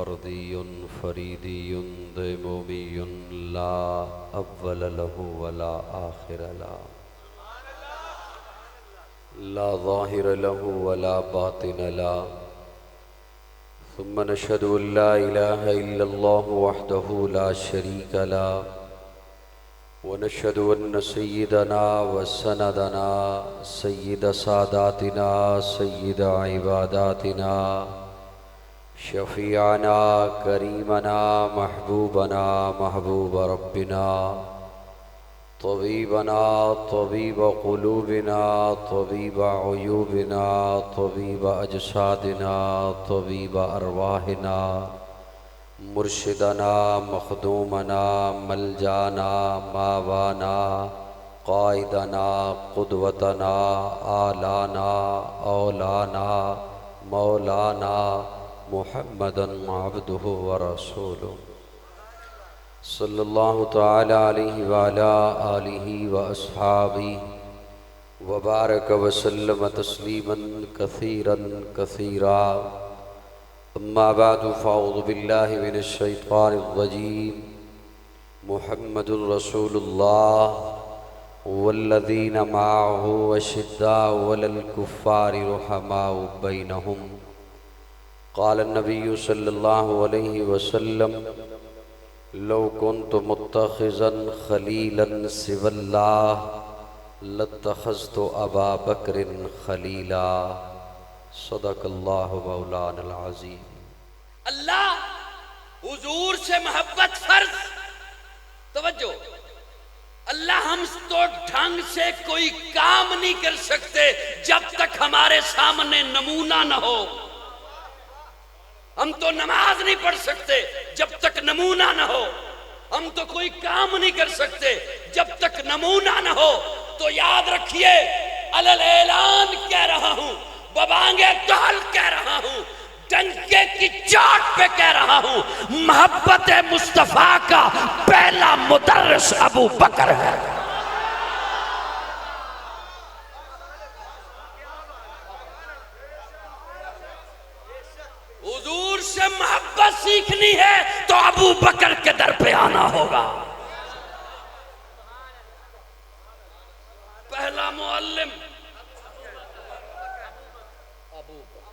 فردي فريدي ديمومي لا أول له ولا آخر له لا ظاهر له ولا باطن له ثم نشهد أن لا إله إلا الله وحده لا شريك له ونشهد أن سيدنا وسندنا سيد ساداتنا سيد عباداتنا شفيعنا كريمنا محبوبنا محبوب ربنا طبيبنا طبيب قلوبنا طبيب عيوبنا طبيب أجسادنا طبيب أرواحنا مرشدنا مخدومنا ملجانا ماوانا قائدنا قدوتنا آلانا اولانا مولانا محمدا عبده ورسوله صلی اللہ تعالی علیہ وعلى آلہ واصحابہ وبارک وسلم تسلیما کثیرا کثیرا اما بعد فاعوذ باللہ من الشیطان الرجیم محمد رسول اللہ والذین معه اشداء علی الکفار رحماء بینہم قال النبی صلی اللہ علیہ وسلم لو كنت متخذا خليلا سوى الله لاتخذت ابا بکر خلیلا صدق اللہ مولانا العظیم۔ اللہ حضور سے محبت فرض، توجہ، اللہ ہم تو ڈھنگ سے کوئی کام نہیں کر سکتے جب تک ہمارے سامنے نمونہ نہ ہو۔ ہم تو نماز نہیں پڑھ سکتے جب تک نمونہ نہ ہو، ہم تو کوئی کام نہیں کر سکتے جب تک نمونہ نہ ہو۔ تو یاد رکھیے، علل اعلان کہہ رہا ہوں، ببانگے دہل کہہ رہا ہوں، ڈنکے کی چاٹ پہ کہہ رہا ہوں، محبت مصطفیٰ کا پہلا مدرس ابو بکر ہے۔ حضور سے محبت سیکھنی ہے تو ابو بکر کے در پہ آنا ہوگا۔ پہلا معلم ابو بکر،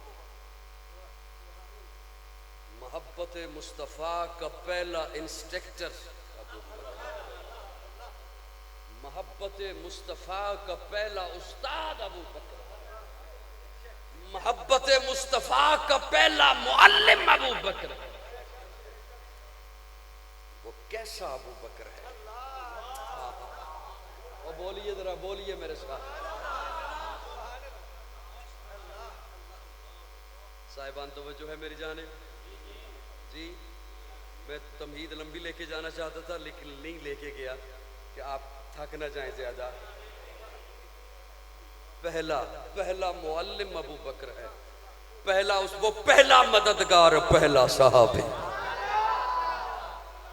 محبت مصطفیٰ کا پہلا انسٹرکٹر ابو بکر، محبت مصطفیٰ کا پہلا استاد ابو بکر، محبت مصطفیٰ کا پہلا معلم ابو بکر۔ وہ کیسا ابو بکر ہے؟ اور بولیے ذرا، بولیے میرے ساتھ۔ صاحبان توجہ ہے میری جانب؟ جی میں تمہید لمبی لے کے جانا چاہتا تھا لیکن نہیں لے کے گیا کہ آپ تھک نہ جائیں زیادہ۔ پہلا معلم ابو بکر ہے، وہ پہلا مددگار، پہلا صحابی،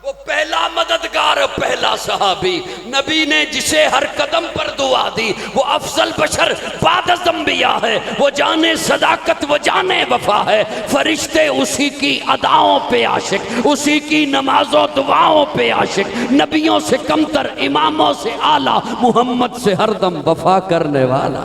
وہ پہلا مددگار، پہلا صحابی، نبی نے جسے ہر قدم پر دعا دی، وہ افضل بشر بعد از انبیاء ہے، وہ جانے صداقت، وہ جانے وفا ہے، فرشتے اسی کی اداؤں پہ عاشق، اسی کی نمازوں دعاؤں پہ عاشق، نبیوں سے کمتر، اماموں سے اعلیٰ، محمد سے ہر دم وفا کرنے والا،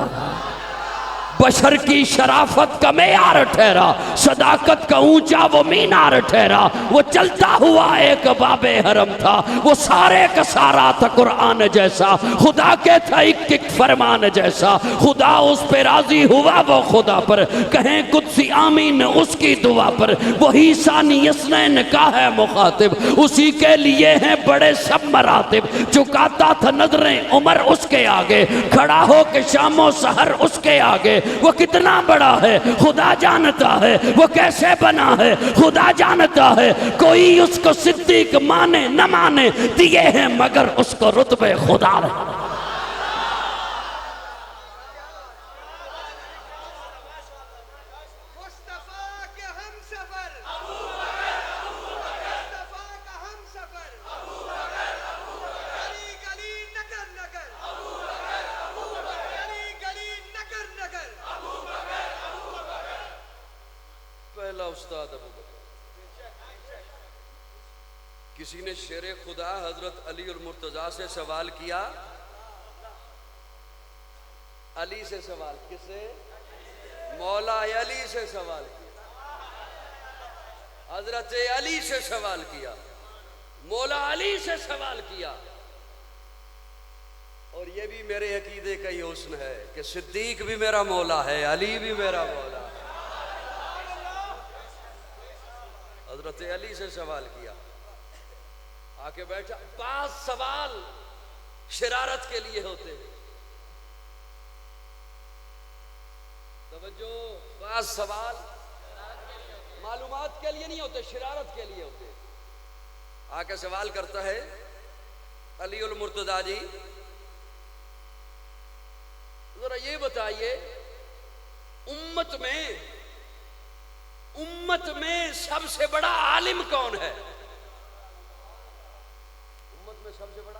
بشر کی شرافت کا معیار ٹھہرا، صداقت کا اونچا وہ مینار ٹھہرا، وہ چلتا ہوا ایک باب حرم تھا، وہ سارے کا سارا تھا قرآن جیسا، خدا کے تھا ایک فرمان جیسا، خدا اس پہ راضی ہوا وہ خدا پر، کہیں قدسی آمین اس کی دعا پر، وہی ثانی اثنین کا ہے مخاطب، اسی کے لیے ہیں بڑے سب مراتب، چکاتا تھا نظریں عمر اس کے آگے، کھڑا ہو کے شام و سحر اس کے آگے، وہ کتنا بڑا ہے خدا جانتا ہے، وہ کیسے بنا ہے خدا جانتا ہے، کوئی اس کو صدیق مانے نہ مانے، دیے ہیں مگر اس کو رتبے خدا رہے۔ استاد ابو بکر، کسی نے شیر خدا حضرت علی المرتضیٰ سے سوال کیا، علی سے سوال، کس سے؟ مولا علی سے سوال کیا، حضرت علی سے سوال کیا، مولا علی سے سوال کیا۔ اور یہ بھی میرے عقیدے کا ہی حسن ہے کہ صدیق بھی میرا مولا ہے، علی بھی میرا مولا ہے۔ حضرت علی سے سوال کیا، آ کے بیٹھا۔ بعض سوال شرارت کے لیے ہوتے ہیں، توجہ، بعض سوال معلومات کے لیے نہیں ہوتے، شرارت کے لیے ہوتے۔ آ کے سوال کرتا ہے علی المرتضیٰ جی، ذرا یہ بتائیے امت میں سب سے بڑا عالم کون ہے؟ امت میں سب سے بڑا؟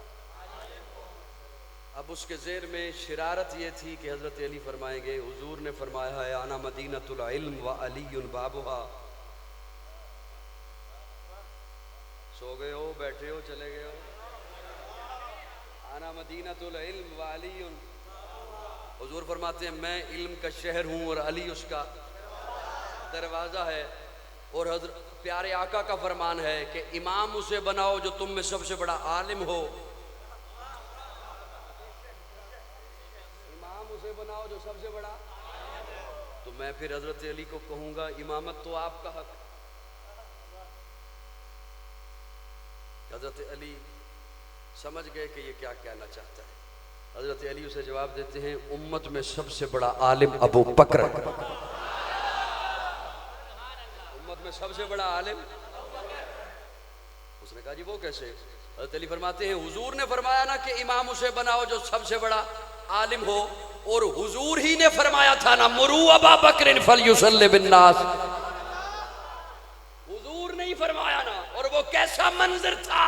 اب اس کے ذہن میں شرارت یہ تھی کہ حضرت علی فرمائیں گے، حضور نے فرمایا ہے انا مدینۃ العلم و علی بابھا۔ سو گئے ہو، بیٹھے ہو، چلے گئے ہو؟ انا مدینۃ العلم و علی، حضور فرماتے ہیں میں علم کا شہر ہوں اور علی اس کا دروازہ ہے۔ اور حضرت پیارے آقا کا فرمان ہے کہ امام اسے بناؤ جو تم میں سب سے بڑا عالم ہو، امام اسے بناؤ جو سب سے بڑا۔ تو میں پھر حضرت علی کو کہوں گا امامت تو آپ کا حق۔ حضرت علی سمجھ گئے کہ یہ کیا کہنا چاہتا ہے۔ حضرت علی اسے جواب دیتے ہیں امت میں سب سے بڑا عالم ابو بکر ہے۔ امت میں سب سے بڑا عالم، اس نے کہا جی وہ کیسے؟ حضرت علی فرماتے ہیں حضور نے فرمایا نا کہ امام اسے بناؤ جو سب سے بڑا عالم ہو، اور حضور ہی نے فرمایا تھا نا مرو ابا بکر فلیصلی بالناس، حضور نے ہی فرمایا نا۔ اور وہ کیسا منظر تھا،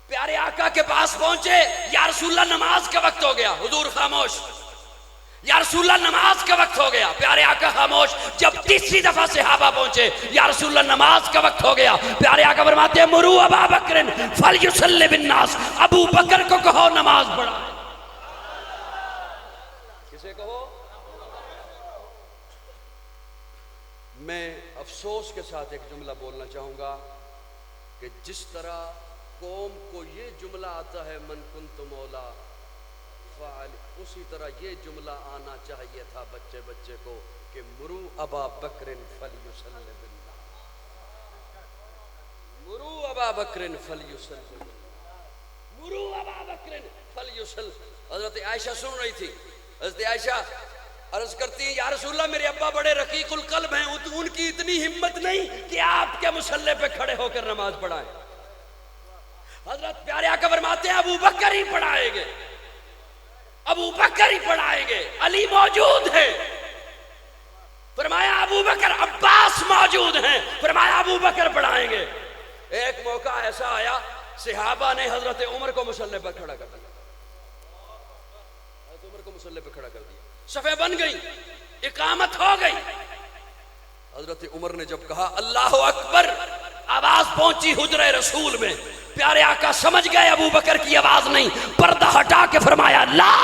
پیارے آقا کے پاس پہنچے، یا رسول اللہ نماز کا وقت ہو گیا، حضور خاموش، یا رسول اللہ نماز کا وقت ہو گیا، پیارے آقا خاموش۔ جب تیسری دفعہ صحابہ پہنچے، یا رسول اللہ نماز کا وقت ہو گیا، پیارے آقا فرماتے ہیں مرو ابا بکر فلیصلی بالناس، ابو بکر کو کہو نماز پڑھائے۔ کسے کہو؟ میں افسوس کے ساتھ ایک جملہ بولنا چاہوں گا کہ جس طرح قوم کو یہ جملہ آتا ہے من کنت مولا فعل، اسی طرح یہ جملہ آنا چاہیے تھا بچے بچے کو کہ مرو ابا بکر فلیصلی بالناس، مرو ابا بکر فلیصلی بالناس، مرو ابا بکر فلیصلی۔ حضرت عائشہ سن رہی تھی، حضرت عائشہ عرض کرتی ہیں یا رسول اللہ میرے ابا بڑے رقیق القلب ہیں، ان کی اتنی ہمت نہیں کہ آپ کے مصلی پہ کھڑے ہو کر نماز پڑھائیں۔ حضرت پیارے آقا فرماتے ہیں ابو بکر ہی پڑھائیں گے، ابو بکر ہی پڑھائیں گے، علی موجود ہے، فرمایا ابو بکر، عباس موجود ہیں، فرمایا ابو بکر پڑھائیں گے۔ ایک موقع ایسا آیا صحابہ نے حضرت عمر کو مصلی پر کھڑا کر دیا، حضرت عمر کو مصلی پر کھڑا کر دیا، صفیں بن گئی، اقامت ہو گئی۔ حضرت عمر نے جب کہا اللہ اکبر، آواز پہنچی حجرہ رسول میں، پیارے آقا سمجھ گئے ابو بکر کی آواز نہیں، پردہ ہٹا کے فرمایا لا،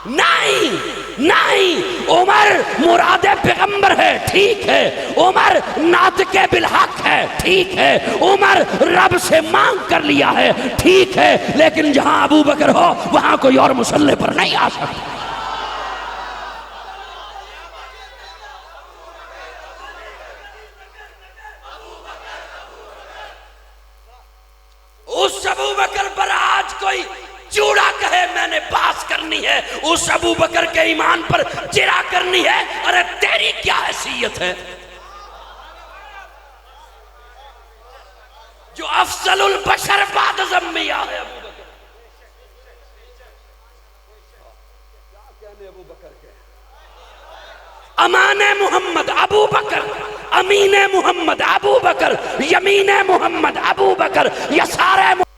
نہیں نہیں، عمر مراد پیغمبر ہے، ٹھیک ہے، عمر ناطق بالحق ہے، ٹھیک ہے، عمر رب سے مانگ کر لیا ہے، ٹھیک ہے، لیکن جہاں ابو بکر ہو وہاں کوئی اور مصلی پر نہیں آ سکتا۔ اس ابو بکر پر آج کوئی چوڑا کہے میں نے باس کرنی ہے، اس ابو بکر کے ایمان پر چرا کرنی ہے، ارے تیری کیا حیثیت ہے؟ جو افضل البشر بعد از انبیاء ہے ابو بکر، کیا کہنے ابو بکر کے؟ امان محمد ابو بکر، امین محمد ابو بکر، یمین محمد ابو بکر، یسار محمد۔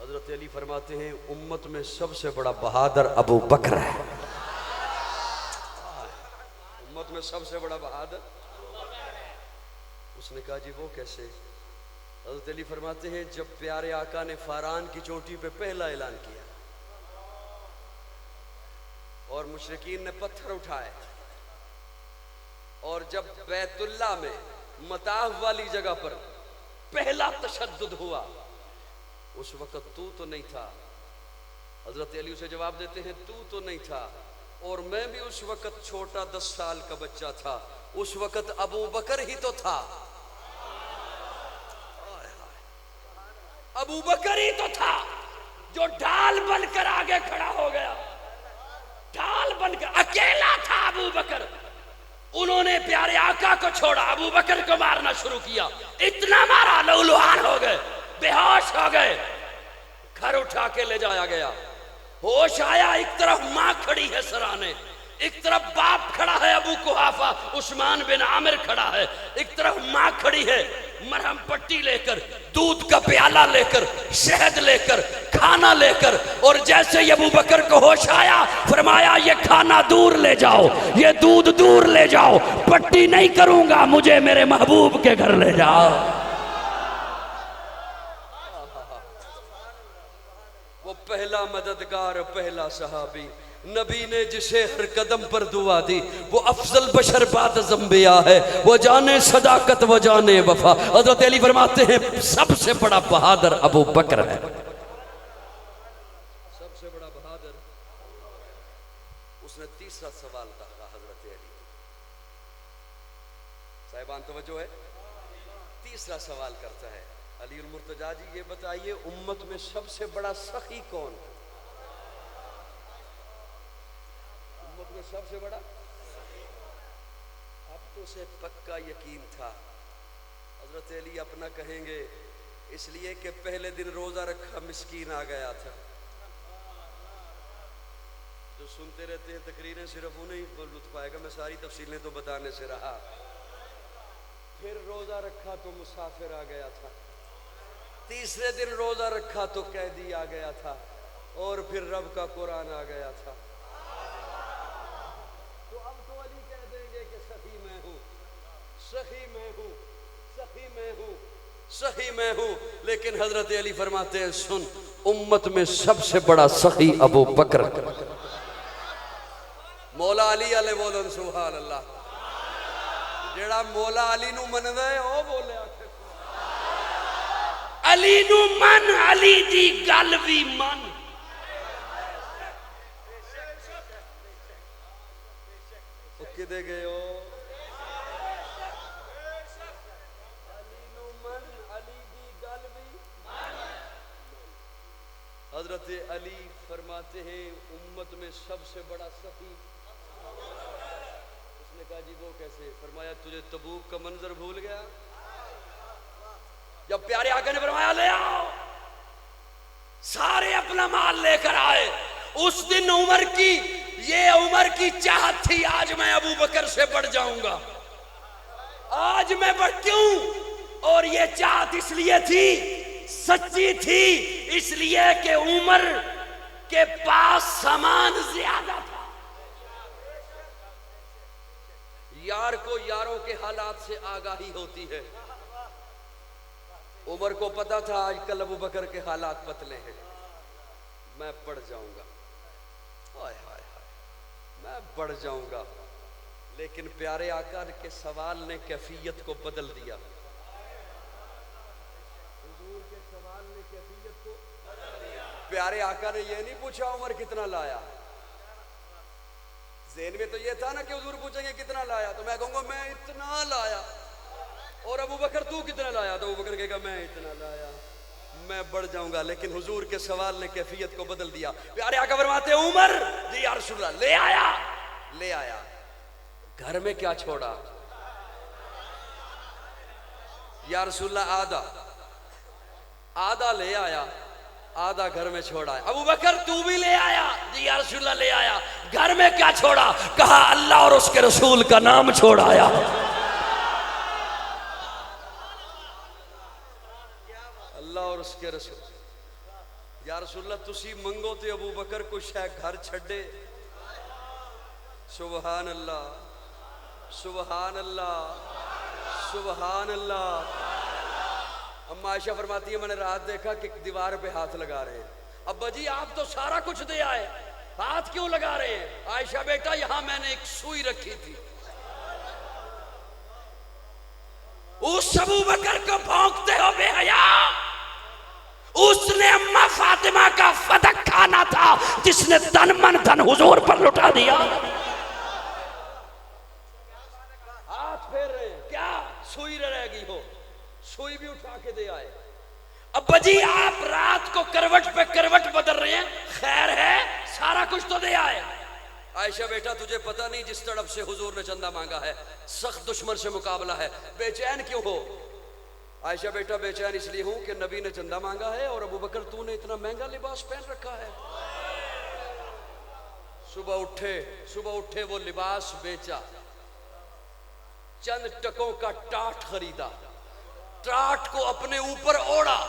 حضرت علی فرماتے ہیں امت میں سب سے بڑا بہادر ابو بکر ہے، امت میں سب سے بڑا بہادر۔ اس نے کہا جی وہ کیسے؟ حضرت علی فرماتے ہیں جب پیارے آقا نے فاران کی چوٹی پہ پہلا اعلان کیا اور مشرکین نے پتھر اٹھائے، اور جب بیت اللہ میں مطاف والی جگہ پر پہلا تشدد ہوا، اس وقت تو نہیں تھا۔ حضرت علی اسے جواب دیتے ہیں تو نہیں تھا، اور میں بھی اس وقت چھوٹا 10 سال کا بچہ تھا، اس وقت ابو بکر ہی تو تھا، ابو بکر ہی تو تھا جو ڈھال بن کر آگے کھڑا ہو گیا، ڈھال بن کر اکیلا تھا ابو بکر۔ انہوں نے پیارے آقا کو چھوڑا، ابو بکر کو مارنا شروع کیا، اتنا مارا لہولہان ہو گئے، بے ہوش ہو گئے، گھر اٹھا کے لے جایا گیا۔ ہوش آیا، ایک طرف ماں کھڑی ہے سرانے، ایک طرف باپ کھڑا ہے ابو قحافہ عثمان بن عامر کھڑا ہے، ایک طرف ماں کھڑی ہے مرہم پٹی لے کر، دودھ کا پیالہ لے کر، شہد لے کر، کھانا لے کر، اور جیسے ابو بکر کو ہوش آیا فرمایا یہ کھانا دور لے جاؤ، یہ دودھ دور لے جاؤ، پٹی نہیں کروں گا، مجھے میرے محبوب کے گھر لے جاؤ۔ وہ پہلا مددگار، پہلا صحابی، نبی نے جسے ہر قدم پر دعا دی، وہ افضل بشر بعد از انبیاء ہے، وہ جانے صداقت و جانے وفا۔ حضرت علی فرماتے ہیں سب سے بڑا بہادر ابو بکر ہے، سب سے بڑا بہادر۔ اس نے تیسرا سوال کہا حضرت علی، صاحبان توجہ ہے، تیسرا سوال کرتا ہے علی المرتضیٰ جی یہ بتائیے امت میں سب سے بڑا سخی کون ہے؟ امت میں سب سے بڑا، اب تو اسے پکا یقین تھا۔ حضرت علی اپنا کہیں گے اس لیے کہ پہلے دن روزہ رکھا مسکین آ گیا تھا۔ جو سنتے رہتے ہیں تقریریں صرف انہیں کو لطف آئے گا، میں ساری تفصیلیں تو بتانے سے رہا۔ پھر روزہ رکھا تو مسافر آ گیا تھا، تیسرے دن روزہ رکھا تو قیدی آ گیا تھا، اور پھر رب کا قرآن آ گیا تھا۔ تو اب تو علی کہہ دیں گے کہ سخی میں ہوں، سخی میں ہوں، سخی میں ہوں، سخی میں ہوں، لیکن حضرت علی فرماتے ہیں سن، امت میں سب سے بڑا سخی ابو بکر۔ مولا علی علیہ بولن سبحان اللہ، جیڑا مولا علی نو مندا ہے او بولے آکھے علی نو من، علی دی گل وی من۔ او کدے گئے ہو؟ علی نو من، علی دی گل وی من۔ حضرت علی فرماتے ہیں امت میں سب سے بڑا سخی۔ اس نے کہا جی وہ کیسے؟ فرمایا تجھے تبوک کا منظر بھول گیا؟ جب پیارے آقا نے فرمایا لے آؤ، سارے اپنا مال لے کر آئے۔ اس دن عمر کی، یہ عمر کی چاہت تھی آج میں ابو بکر سے بڑھ جاؤں گا، آج میں بڑھ کیوں؟ اور یہ چاہت اس لیے تھی، سچی تھی، اس لیے کہ عمر کے پاس سامان زیادہ تھا۔ یار کو یاروں کے حالات سے آگاہی ہوتی ہے۔ عمر کو پتا تھا آج کل ابو بکر کے حالات پتلے ہیں، میں بڑھ جاؤں گا، ہائے ہائے ہائے میں بڑھ جاؤں گا، لیکن پیارے آقا کے سوال نے کیفیت کو بدل دیا۔ حضور کے سوال نے کیفیت کو بدل دیا۔ پیارے آقا نے یہ نہیں پوچھا عمر کتنا لایا، ذہن میں تو یہ تھا نا کہ حضور پوچھیں گے کتنا لایا تو میں کہوں گا میں اتنا لایا، اور ابو بکر تو کتنا لایا تو ابو بکر کہے گا میں اتنا لایا، میں بڑھ جاؤں گا۔ لیکن حضور کے سوال نے کیفیت کو بدل دیا۔ پیارے آقا فرماتے ہیں عمر جی یا رسول اللہ لے آیا، لے آیا، گھر میں کیا چھوڑا؟ یا رسول اللہ آدھا، آدھا لے آیا، آدھا گھر میں چھوڑا ہے۔ ابو بکر تو بھی لے آیا؟ جی یا رسول اللہ لے آیا، گھر میں کیا چھوڑا؟ کہا اللہ اور اس کے رسول کا نام چھوڑ آیا۔ اللہ اور اس کے رسول۔ یا رسول اللہ تسی منگو تے ابو بکر کو شاید گھر چھڑے۔ سبحان اللہ، سبحان اللہ، سبحان اللہ۔ اما عائشہ فرماتی ہے میں نے رات دیکھا کہ دیوار پہ ہاتھ لگا رہے ہیں۔ ابا جی آپ تو سارا کچھ دے آئے، ہاتھ کیوں لگا رہے ہیں؟ عائشہ بیٹا یہاں میں نے ایک سوئی رکھی تھی، اس ابو بکر کو بھونکتے ہو بے حیا، اس نے اما فاطمہ کا فدق کھانا تھا جس نے تن من دھن حضور پر لٹا دیا۔ ہاتھ پھیر رہے ہیں، کیا سوئی رہ گئی ہو؟ سوئی بھی اٹھا کے دے آئے۔ ابا جی آپ رات کو کروٹ پہ کروٹ بدل رہے ہیں، خیر ہے سارا کچھ تو دے آئے۔ عائشہ بیٹا تجھے پتہ نہیں جس طرف سے حضور نے چندہ مانگا ہے، سخت دشمن سے مقابلہ ہے، بے چین کیوں ہو؟ عائشہ بیٹا بے چین اس لیے ہوں کہ نبی نے چندہ مانگا ہے اور ابو بکر تو نے اتنا مہنگا لباس پہن رکھا ہے۔ صبح اٹھے وہ لباس بیچا، چند ٹکوں کا ٹاٹ خریدا، ٹاٹ کو اپنے اوپر اوڑا،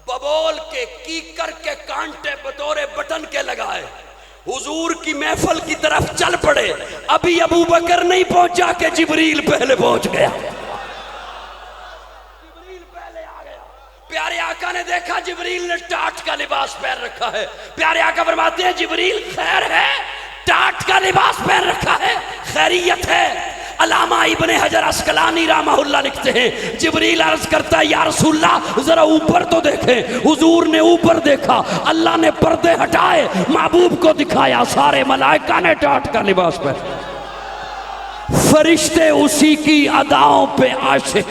ببول کے کیکر کے کانٹے بطور بٹن کے لگائے، حضور کی محفل کی طرف چل پڑے۔ ابھی ابو بکر نہیں پہنچا کہ جبریل پہلے پہنچ گیا، جبریل پہلے آ گیا۔ پیارے آقا نے دیکھا جبریل نے ٹاٹ کا لباس پہن رکھا ہے، پیارے آقا فرماتے ہیں جبریل خیر ہے؟ ٹاٹ کا لباس پہن رکھا ہے، خیریت ہے؟ علامہ ابن حجر عسقلانی رحمہ اللہ لکھتے ہیں جبریل عرض کرتا ہے یا رسول اللہ ذرا اوپر تو دیکھیں۔ حضور نے اوپر دیکھا، اللہ نے پردے ہٹائے، محبوب کو دکھایا، سارے ملائکہ نے ٹاٹ کا لباس پہنا، فرشتے اسی کی اداؤں پہ عاشق۔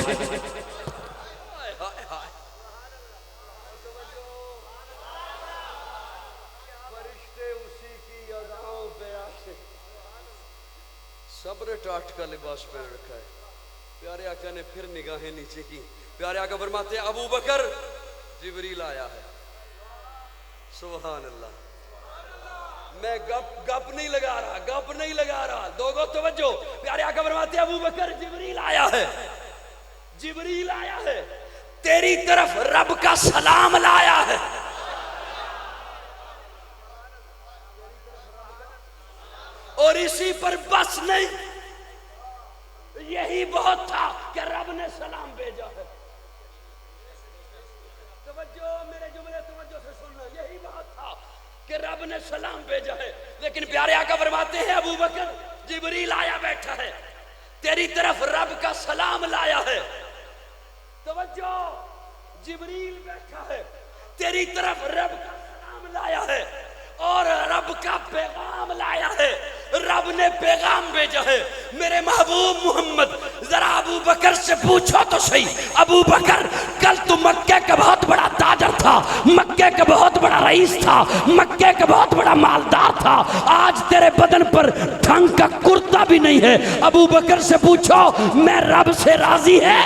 سب نے ٹاٹ کا لباس پہن رکھا ہے۔ پیارے آقا نے پھر نگاہیں نیچے کی، پیارے آقا فرماتے ہیں ابو بکر جبریل آیا ہے۔ سبحان اللہ، میں گپ نہیں لگا رہا، دوگو توجہ۔ پیارے آقا فرماتے ہیں ابو بکر جبریل آیا ہے، جبریل آیا ہے، تیری طرف رب کا سلام لایا ہے۔ اور اسی پر بس نہیں، یہی بہت تھا کہ رب نے سلام بھیجا ہے۔ توجہ میرے جملے توجہ سے سننا، یہی بہت تھا کہ رب نے سلام بھیجا ہے۔ لیکن پیارے آقا فرماتے ہیں ابو بکر جبریل آیا بیٹھا ہے، تیری طرف رب کا سلام لایا ہے۔ توجہ، جبریل بیٹھا ہے، تیری طرف رب کا سلام لایا ہے اور رب کا پیغام لایا ہے، رب نے پیغام بھیجا ہے۔ میرے محبوب محمد ذرا ابو بکر سے پوچھو تو صحیح، ابو بکر کل تو مکے کا بہت بڑا تاجر تھا، مکے کا بہت بڑا رئیس تھا، مکے کا بہت بڑا مالدار تھا، آج تیرے بدن پر ڈھنگ کا کرتا بھی نہیں ہے۔ ابو بکر سے پوچھو میں رب سے راضی ہے،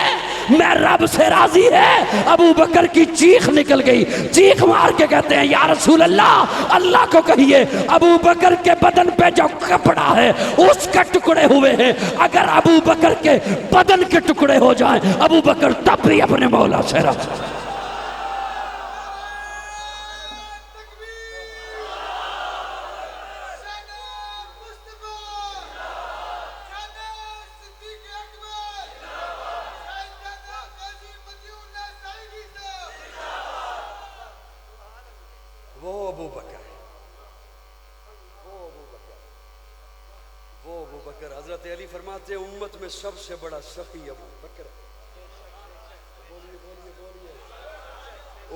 میں رب سے راضی ہے۔ ابو بکر کی چیخ نکل گئی، چیخ مار کے کہتے ہیں یا رسول اللہ، اللہ کو کہیے ابو بکر کے بدن پہ جو کپڑا ہے اس کے ٹکڑے ہوئے ہیں، اگر ابو بکر کے بدن کے ٹکڑے ہو جائیں ابو بکر تب بھی اپنے مولا سے راضی۔ حضرت علی فرماتے ہیں امت میں سب سے بڑا سخی ابو بکر ہے۔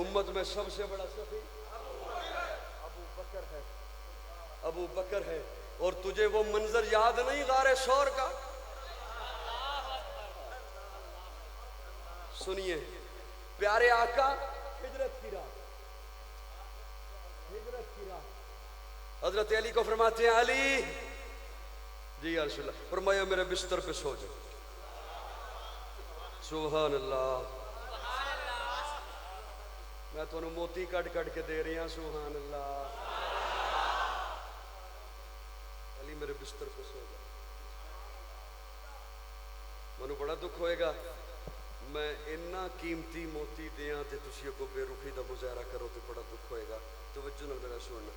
امت میں سب سے بڑا سخی ابو بکر ہے، ابو بکر ہے۔ اور تجھے وہ منظر یاد نہیں غار ثور کا؟ سنیے پیارے آقا ہجرت کی رات، حضرت علی کو فرماتے ہیں علی جی یا رسول اللہ، فرمایا میرے بستر پہ سو جاؤ۔ سبحان اللہ، میں تو موتی کٹ کے دے رہی ہوں۔ سبحان اللہ، علی میرے بستر پہ سو جاؤ۔ مجھے بڑا دکھ ہوئے گا میں اتنا قیمتی موتی دیاں تے تسی اگوں بے رخی دا مظاہرہ کرو تے بڑا دکھ ہوئے گا۔ توجہ نال میرا سننا،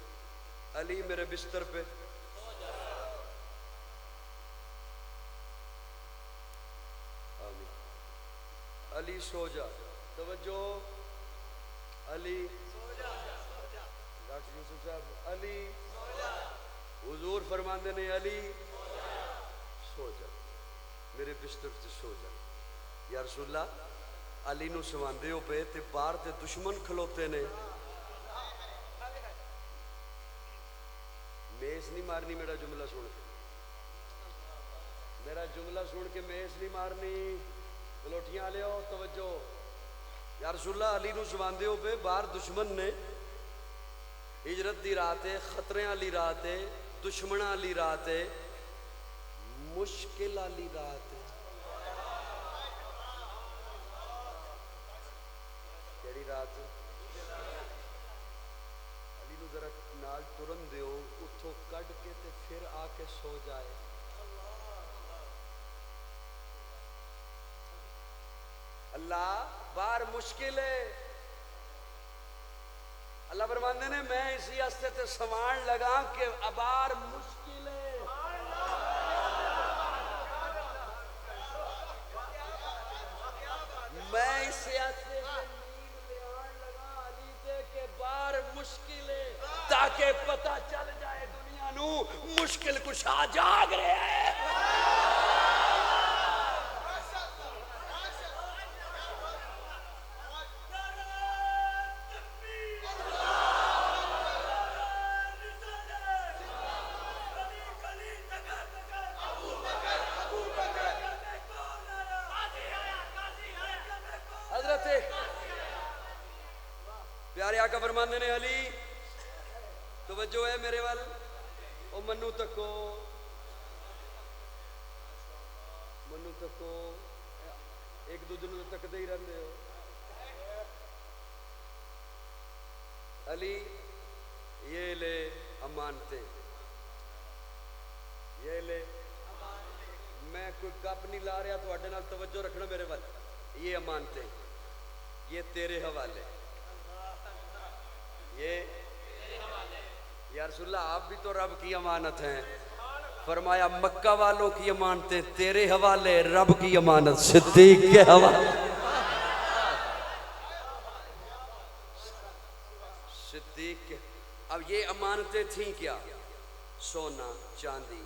علی میرے بستر پہ علی سو جا، توجہ علی ڈاکٹر یوسف صاحب علی حضور فرماندے نے علی سو جا میرے بستر سے سو جا یا رسول اللہ علی نو سواندے ہو پہ تے باہر تے دشمن کھلوتے نے میز نہیں مارنی میرا جملہ سن کے میرا جملہ سن کے میز نہیں مارنی گلوٹیاں لے ہو توجہ یا رسول اللہ علی نو سواندے ہو پہ باہر دشمن نے ہجرت دی رات ہے خطرے والی رات ہے دشمناں والی رات ہے مشکل والی رات ہے کیڑی رات علی نو ذرا نال ترن دیو اتھوں کڈ کے تے پھر آ کے سو جائے اللہ باہر مشکل ہے اللہ فرماندے نے میں اسی ہستے تے سوان لگا کہ ابار مشکل ہے میں اسی ہستے تے نیند لیان لگا علی دے کہ بار مشکل ہے تاکہ پتہ چل جائے دنیا نو مشکل کشا جاگ رہے ہیں پیارے آقا فرماندے نے علی توجہ ہے میرے وال او منو تکو ایک دوجے نوں تکدے ہی رہندے ہو علی یہ لے امانتے یہ لے میں کوئی گپ نہیں لا رہا تواڈے نال توجہ رکھنا میرے وال یہ امانتے یہ تیرے حوالے یہ یا رسول اللہ آپ بھی تو رب کی امانت ہیں فرمایا مکہ والوں کی امانتیں تیرے حوالے رب کی امانت صدیق کے حوالے صدیق کے اب یہ امانتیں تھیں کیا سونا چاندی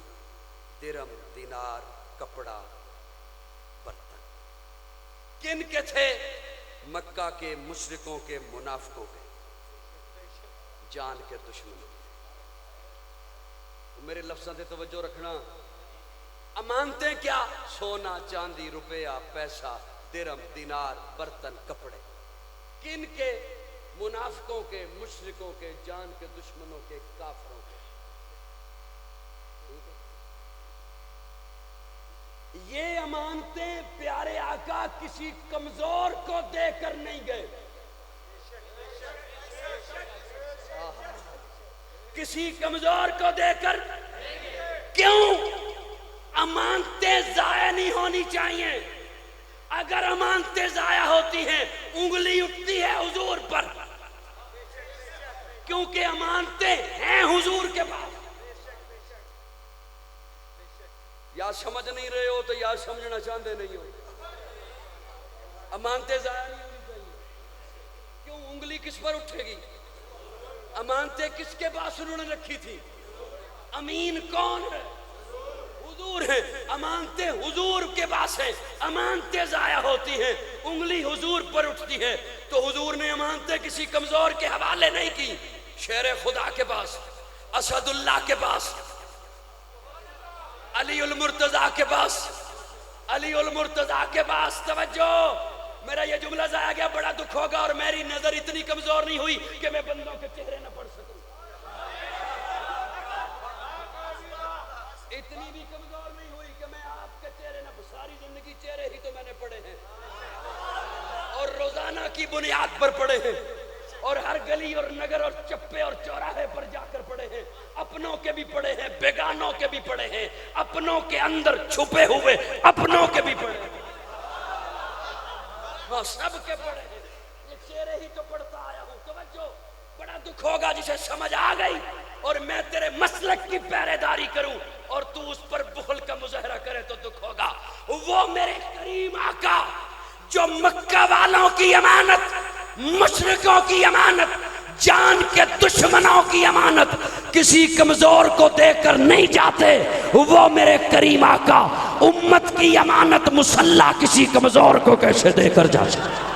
درم دینار کپڑا برتن کن کے تھے مکہ کے مشرکوں کے منافقوں کے جان کے دشمنوں میرے لفظوں سے توجہ رکھنا امانتیں کیا سونا چاندی روپیہ پیسہ درم دینار برتن کپڑے کن کے منافقوں کے مشرکوں کے جان کے دشمنوں کے کافروں کے یہ امانتیں پیارے آقا کسی کمزور کو دے کر نہیں گئے کسی کمزور کو دے کر کیوں امانتیں ضائع نہیں ہونی چاہیے اگر امانتیں ضائع ہوتی ہیں انگلی اٹھتی ہے حضور پر کیونکہ امانتیں ہیں حضور کے پاس یا سمجھ نہیں رہے ہو تو یا سمجھنا چاہتے نہیں ہو امانتیں ضائع نہیں ہونی چاہیے کیوں انگلی کس پر اٹھے گی امانتیں کس کے پاس انہوں نے رکھی تھی امین کون ہے حضور ہے امانتیں حضور کے پاس ہیں امانتیں ضائع ہوتی ہیں انگلی حضور پر اٹھتی ہے تو حضور نے امانتیں کسی کمزور کے حوالے نہیں کی شیر خدا کے پاس اسد اللہ کے پاس علی المرتضیٰ کے پاس علی المرتضیٰ کے پاس توجہ میرا یہ جملہ ضائع گیا بڑا دکھ ہوگا اور میری نظر اتنی کمزور نہیں ہوئی کہ میں بندوں کے چہرے نہ پڑھ سکوں اتنی بھی کمزور نہیں ہوئی کہ میں آپ کے چہرے نہ ساری زندگی چہرے ہی تو میں نے پڑھے ہیں اور روزانہ کی بنیاد پر پڑھے ہیں اور ہر گلی اور نگر اور چپے اور چوراہے پر جا کر پڑھے ہیں اپنوں کے بھی پڑھے ہیں بیگانوں کے بھی پڑھے ہیں اپنوں کے اندر چھپے ہوئے اپنوں کے بھی پڑھے ہیں سب کے پڑھے ہیں یہ چہرے ہی تو پڑھتا آیا ہوں توجہ بڑا دکھ ہوگا جسے سمجھ آ گئی اور میں تیرے مسلک کی پہرے داری کروں اور تو اس پر بخل کا مظاہرہ کرے تو دکھ ہوگا وہ میرے کریم آقا جو مکہ والوں کی امانت، مشرکوں کی امانت، جان کے دشمنوں کی امانت کسی کمزور کو دے کر نہیں جاتے، وہ میرے کریم آقا امت کی امانت مسلح کسی کمزور کو کیسے دے کر جا سکتے؟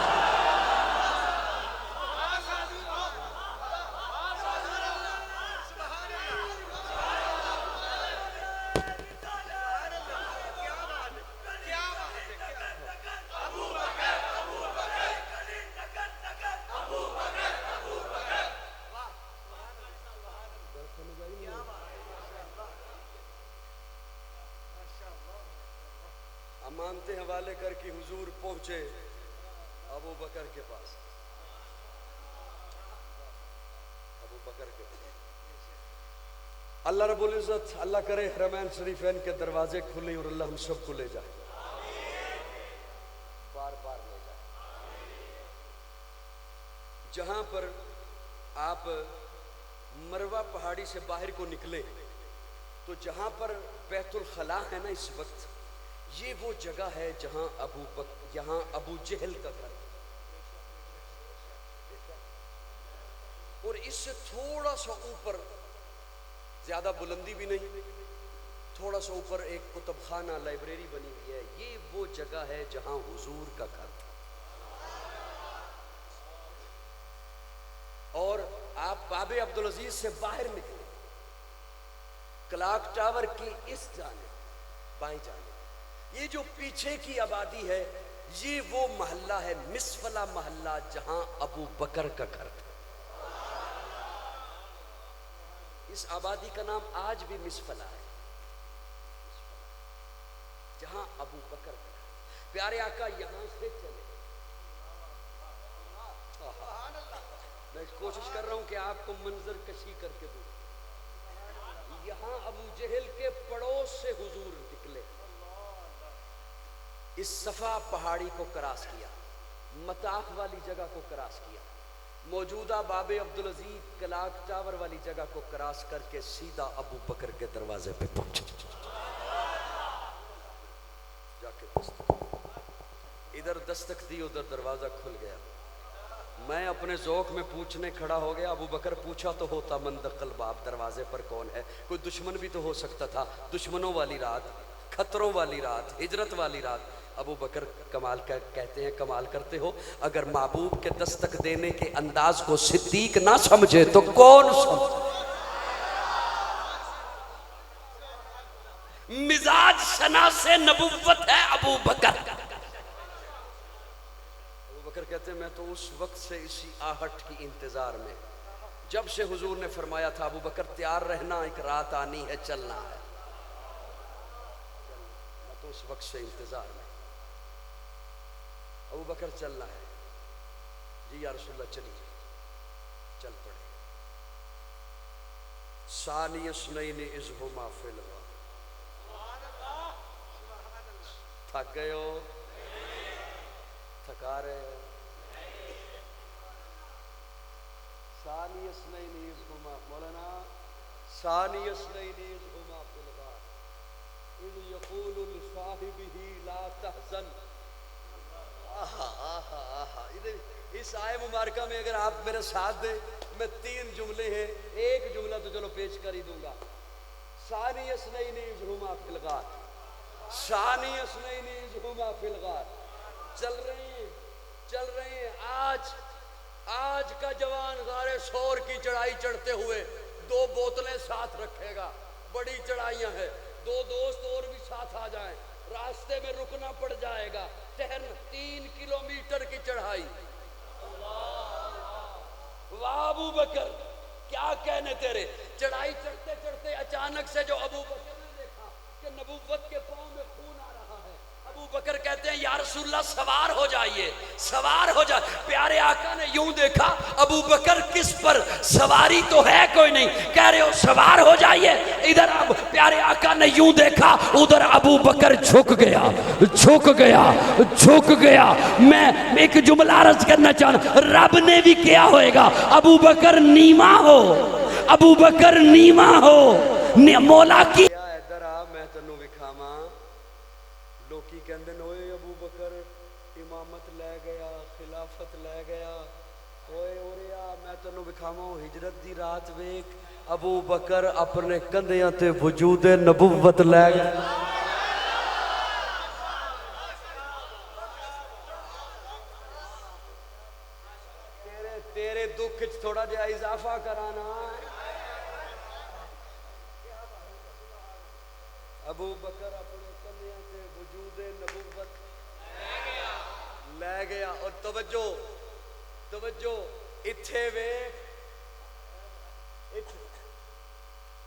امانتیں حوالے کر کے حضور پہنچے ابو بکر کے پاس، ابو بکر کے پاس اللہ رب العزت اللہ کرے حرمین شریفین کے دروازے کھلیں اور اللہ ہم سب کو لے جائے، بار بار لے جائے، جہاں پر آپ مروہ پہاڑی سے باہر کو نکلے تو جہاں پر بیت الخلاء ہے نا اس وقت، یہ وہ جگہ ہے جہاں یہاں ابو جہل کا گھر، اور اس سے تھوڑا سا اوپر، زیادہ بلندی بھی نہیں، تھوڑا سا اوپر ایک کتب خانہ لائبریری بنی ہوئی ہے، یہ وہ جگہ ہے جہاں حضور کا گھر تھا۔ اور آپ باب عبدالعزیز سے باہر نکلے، کلاک ٹاور کی اس جانب بائیں جانب یہ جو پیچھے کی آبادی ہے، یہ وہ محلہ ہے مسفلہ محلہ جہاں ابو بکر کا گھر تھا۔ اس آبادی کا نام آج بھی مسفلہ ہے، جہاں ابو بکر کا گھر۔ پیارے آقا یہاں سے چلے، میں کوشش کر رہا ہوں کہ آپ کو منظر کشی کر کے دوں، یہاں ابو جہل کے پڑوس سے حضور نکلے، اس صفا پہاڑی کو کراس کیا، مطاف والی جگہ کو کراس کیا، موجودہ باب عبدالعزیز کلاک ٹاور والی جگہ کو کراس کر کے سیدھا ابو بکر کے دروازے پہ پہنچے، جا کے دستک ادھر دستک دی، ادھر دروازہ کھل گیا۔ میں اپنے ذوق میں پوچھنے کھڑا ہو گیا، ابو بکر پوچھا تو ہوتا من دخل باب، دروازے پر کون ہے؟ کوئی دشمن بھی تو ہو سکتا تھا، دشمنوں والی رات، خطروں والی رات، ہجرت والی رات۔ ابو بکر کمال کہتے ہیں کمال کرتے ہو، اگر محبوب کے دستک دینے کے انداز کو صدیق نہ سمجھے تو کون سمجھے؟ مزاج شناس نبوت ہے ابو بکر۔ کہتے ہیں میں تو اس وقت سے اسی آہٹ کی انتظار میں، جب سے حضور نے فرمایا تھا ابو بکر تیار رہنا، ایک رات آنی ہے، چلنا ہے، میں تو اس وقت سے انتظار میں۔ ابو بکر چلنا ہے، جی یا رسول اللہ چلیے، چل پڑے۔ ثانی اثنین اذ ھما فی الغار، تھک گئے ہو؟ تھکا رہے ہو؟ ثانی اثنین اذ ھما، مولانا ثانی اثنین اذ ھما فی الغار اذ یقول لصاحبہ لا تحزن۔ اس آئے مبارکہ میں اگر آپ میرے ساتھ دیں، میں 3 جملے ہیں، ایک جملہ تو چلو پیش کر ہی دوں گا۔ ثانی اثنین اذ ھما فی الغار، ثانی اثنین اذ ھما فی الغار، چل رہے ہیں۔ آج کا جوان غار ثور کی چڑھائی چڑھتے ہوئے 2 بوتلیں ساتھ رکھے گا، بڑی چڑھائیاں ہیں، 2 دوست اور بھی ساتھ آ جائیں، راستے میں رکنا پڑ جائے گا، 3 کلومیٹر کی چڑھائی۔ واہ ابو بکر کیا کہنے تیرے۔ چڑھائی چڑھتے چڑھتے اچانک سے جو ابو بکر نے دیکھا کہ نبوت کے پاؤں میں خون آ رہا ہے، ابو بکر کہتے ہیں یا رسول اللہ سوار ہو جائیے، سوار ہو جائے۔ پیارے آقا نے یوں دیکھا، ابو بکر کس پر؟ سواری تو ہے کوئی نہیں، کہہ رہے ہو سوار ہو جائیے۔ ادھر اب پیارے آقا نے یوں دیکھا، ادھر ابو بکر جھک گیا۔ میں ایک جملہ عرض کرنا چاہتا، رب نے بھی کیا ہوئے گا، ابو بکر نیما ہو، مولا کی میں تینوں وکھاواں۔ لوکی کہندے نے اوئے ابو بکر امامت خلافت لے گیا اوئے اوریا میں تینوں وکھاواں ہجرت دی رات ویکھ ابو بکر اپنے کندھیاں تے وجود نبوت لے گیا تیرے دکھ وچ تھوڑا جہا اضافہ کرانا ابو بکر اپنے کندھیاں تے وجود نبوت لے گیا اور توجہ اتھے ویکھ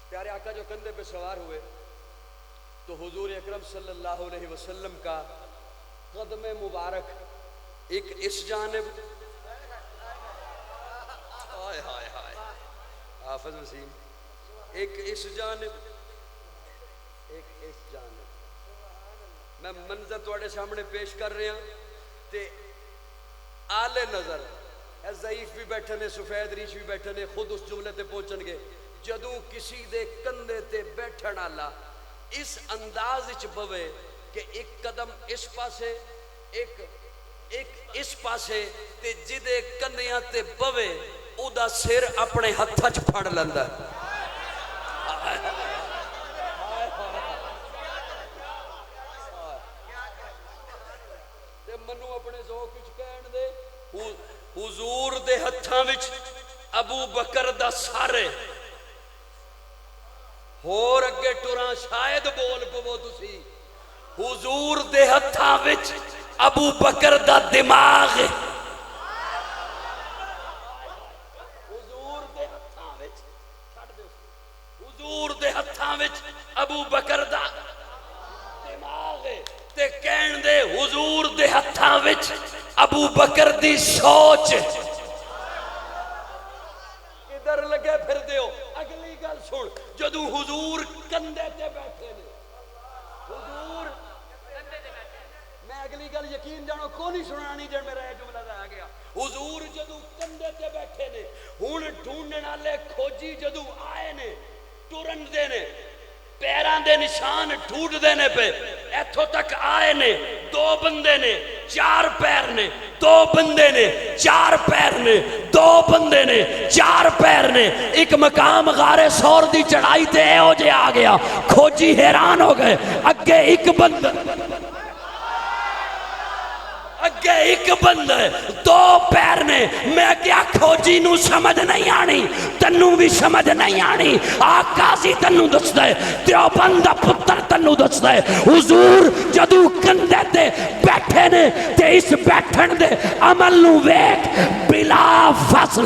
پیارے آقا جو کندھے پہ سوار ہوئے تو حضور اکرم صلی اللہ علیہ وسلم کا قدم مبارک ایک اس جانب ہائے ہائے ہائے حافظ وسیم ایک اس جانب ایک اس جانب میں منظر تواڈے سامنے پیش کر رہا تے آلے نظر اے ضعیف بھی بیٹھے نے سفید ریش بھی بیٹھے نے خود اس جملے تے پہنچن گے جدوں کسی دے کندھے تے بیٹھن والا اس انداز وچ بوے کہ ایک قدم اس پاسے ایک اس پاسے تے جدے کندھیاں تے بوے او دا سر اپنے ہتھاں وچ پھڑ لیندا تے منو اپنے ذوق وچ کہن دے حضور دے ہتھاں وچ ابو بکر دا سر ہور اگے ٹراں شاید بول پو تسی حضور دے ہتھاں وچ ابو بکر دا دماغ حضور دے ہتھاں وچ چھڈ دیو حضور دے ہتھاں وچ ابو بکر دا دماغ تے کہن دے حضور دے ہتھاں وچ ابو بکر دی سوچ کدھر لگے پھر دیو اگلی گل سن جدو حضور کندھے تے بیٹھے نے حضور میں اگلی گل یقین جانو کو نہیں سنانی جن میرا یہ جملہ آ گیا حضور جدو کندھے تے بیٹھے نے ہن ڈھونڈن والے کھوجی جدو آئے نے ٹرن دے نے پیران دے نشان ڈھونڈ دینے پہ ایتھوں تک آئے نے دو بندے نے چار پیر نے دو بندے نے چار پیر نے دو بندے نے چار پیر نے ایک مقام غار سور دی چڑھائی تے اے ہو جے آ گیا کھوجی حیران ہو گئے اگے ایک بندہ اگے ایک بند ہے دو پیر نے میں کیا کھوجی نو سمجھ نہیں آنی تنو بھی سمجھ نہیں آنی آقا سی تنو دستا ہے دیوبند پتر تنو دستا ہے حضور جدو کندے تے بیٹھے نے تے اس بیٹھن دے عمل نو ویک بلا فصل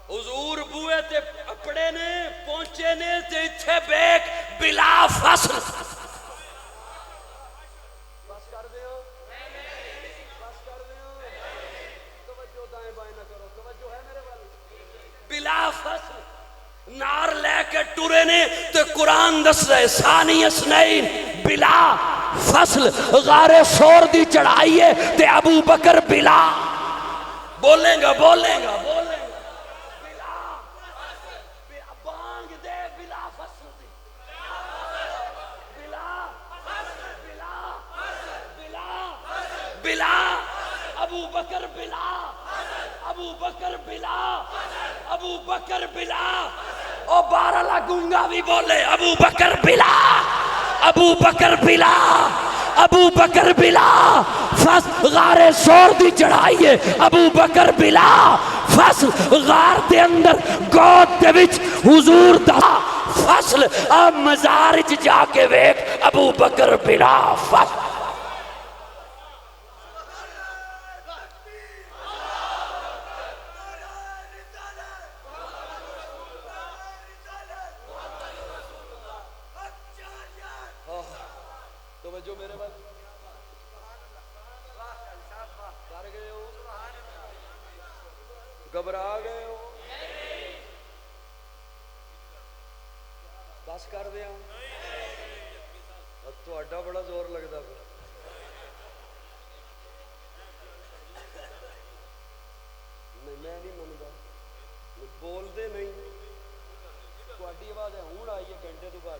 حضور بوئے تے اپڑے نے پہنچے نے تے اتھے بیک بلا فصل بس کر دیو بس کر دیو توجہ دائیں بائیں نہ کرو توجہ ہے میرے والے بلا فصل نار لے کے ٹورے نے تے قرآن دس رہے ثانی اسنین بلا فصل غار سور دی چڑھائیے تے ابو بکر بلا بولیں گا بولیں گا بولیں گا بلا ابو بکر بلا ابو بکر بلا ابو بکر بلا او بارہ گونگا بھی بولے ابو بکر بلا ابو بکر بلا ابو بکر بلا فصل غار سور دی چڑھائیے ابو بکر بلا فصل غار دے اندر گود دے وچ حضور دا فصل اب مزار وچ جا کے ویکھ ابو بکر بلا فصل بس کر دیا تہاڈا بڑا زور لگتا پیا نہیں میں نہیں منتا بولتے نہیں تہاڈی آواز ہے ہوں آئی ہے گھنٹے تو بعد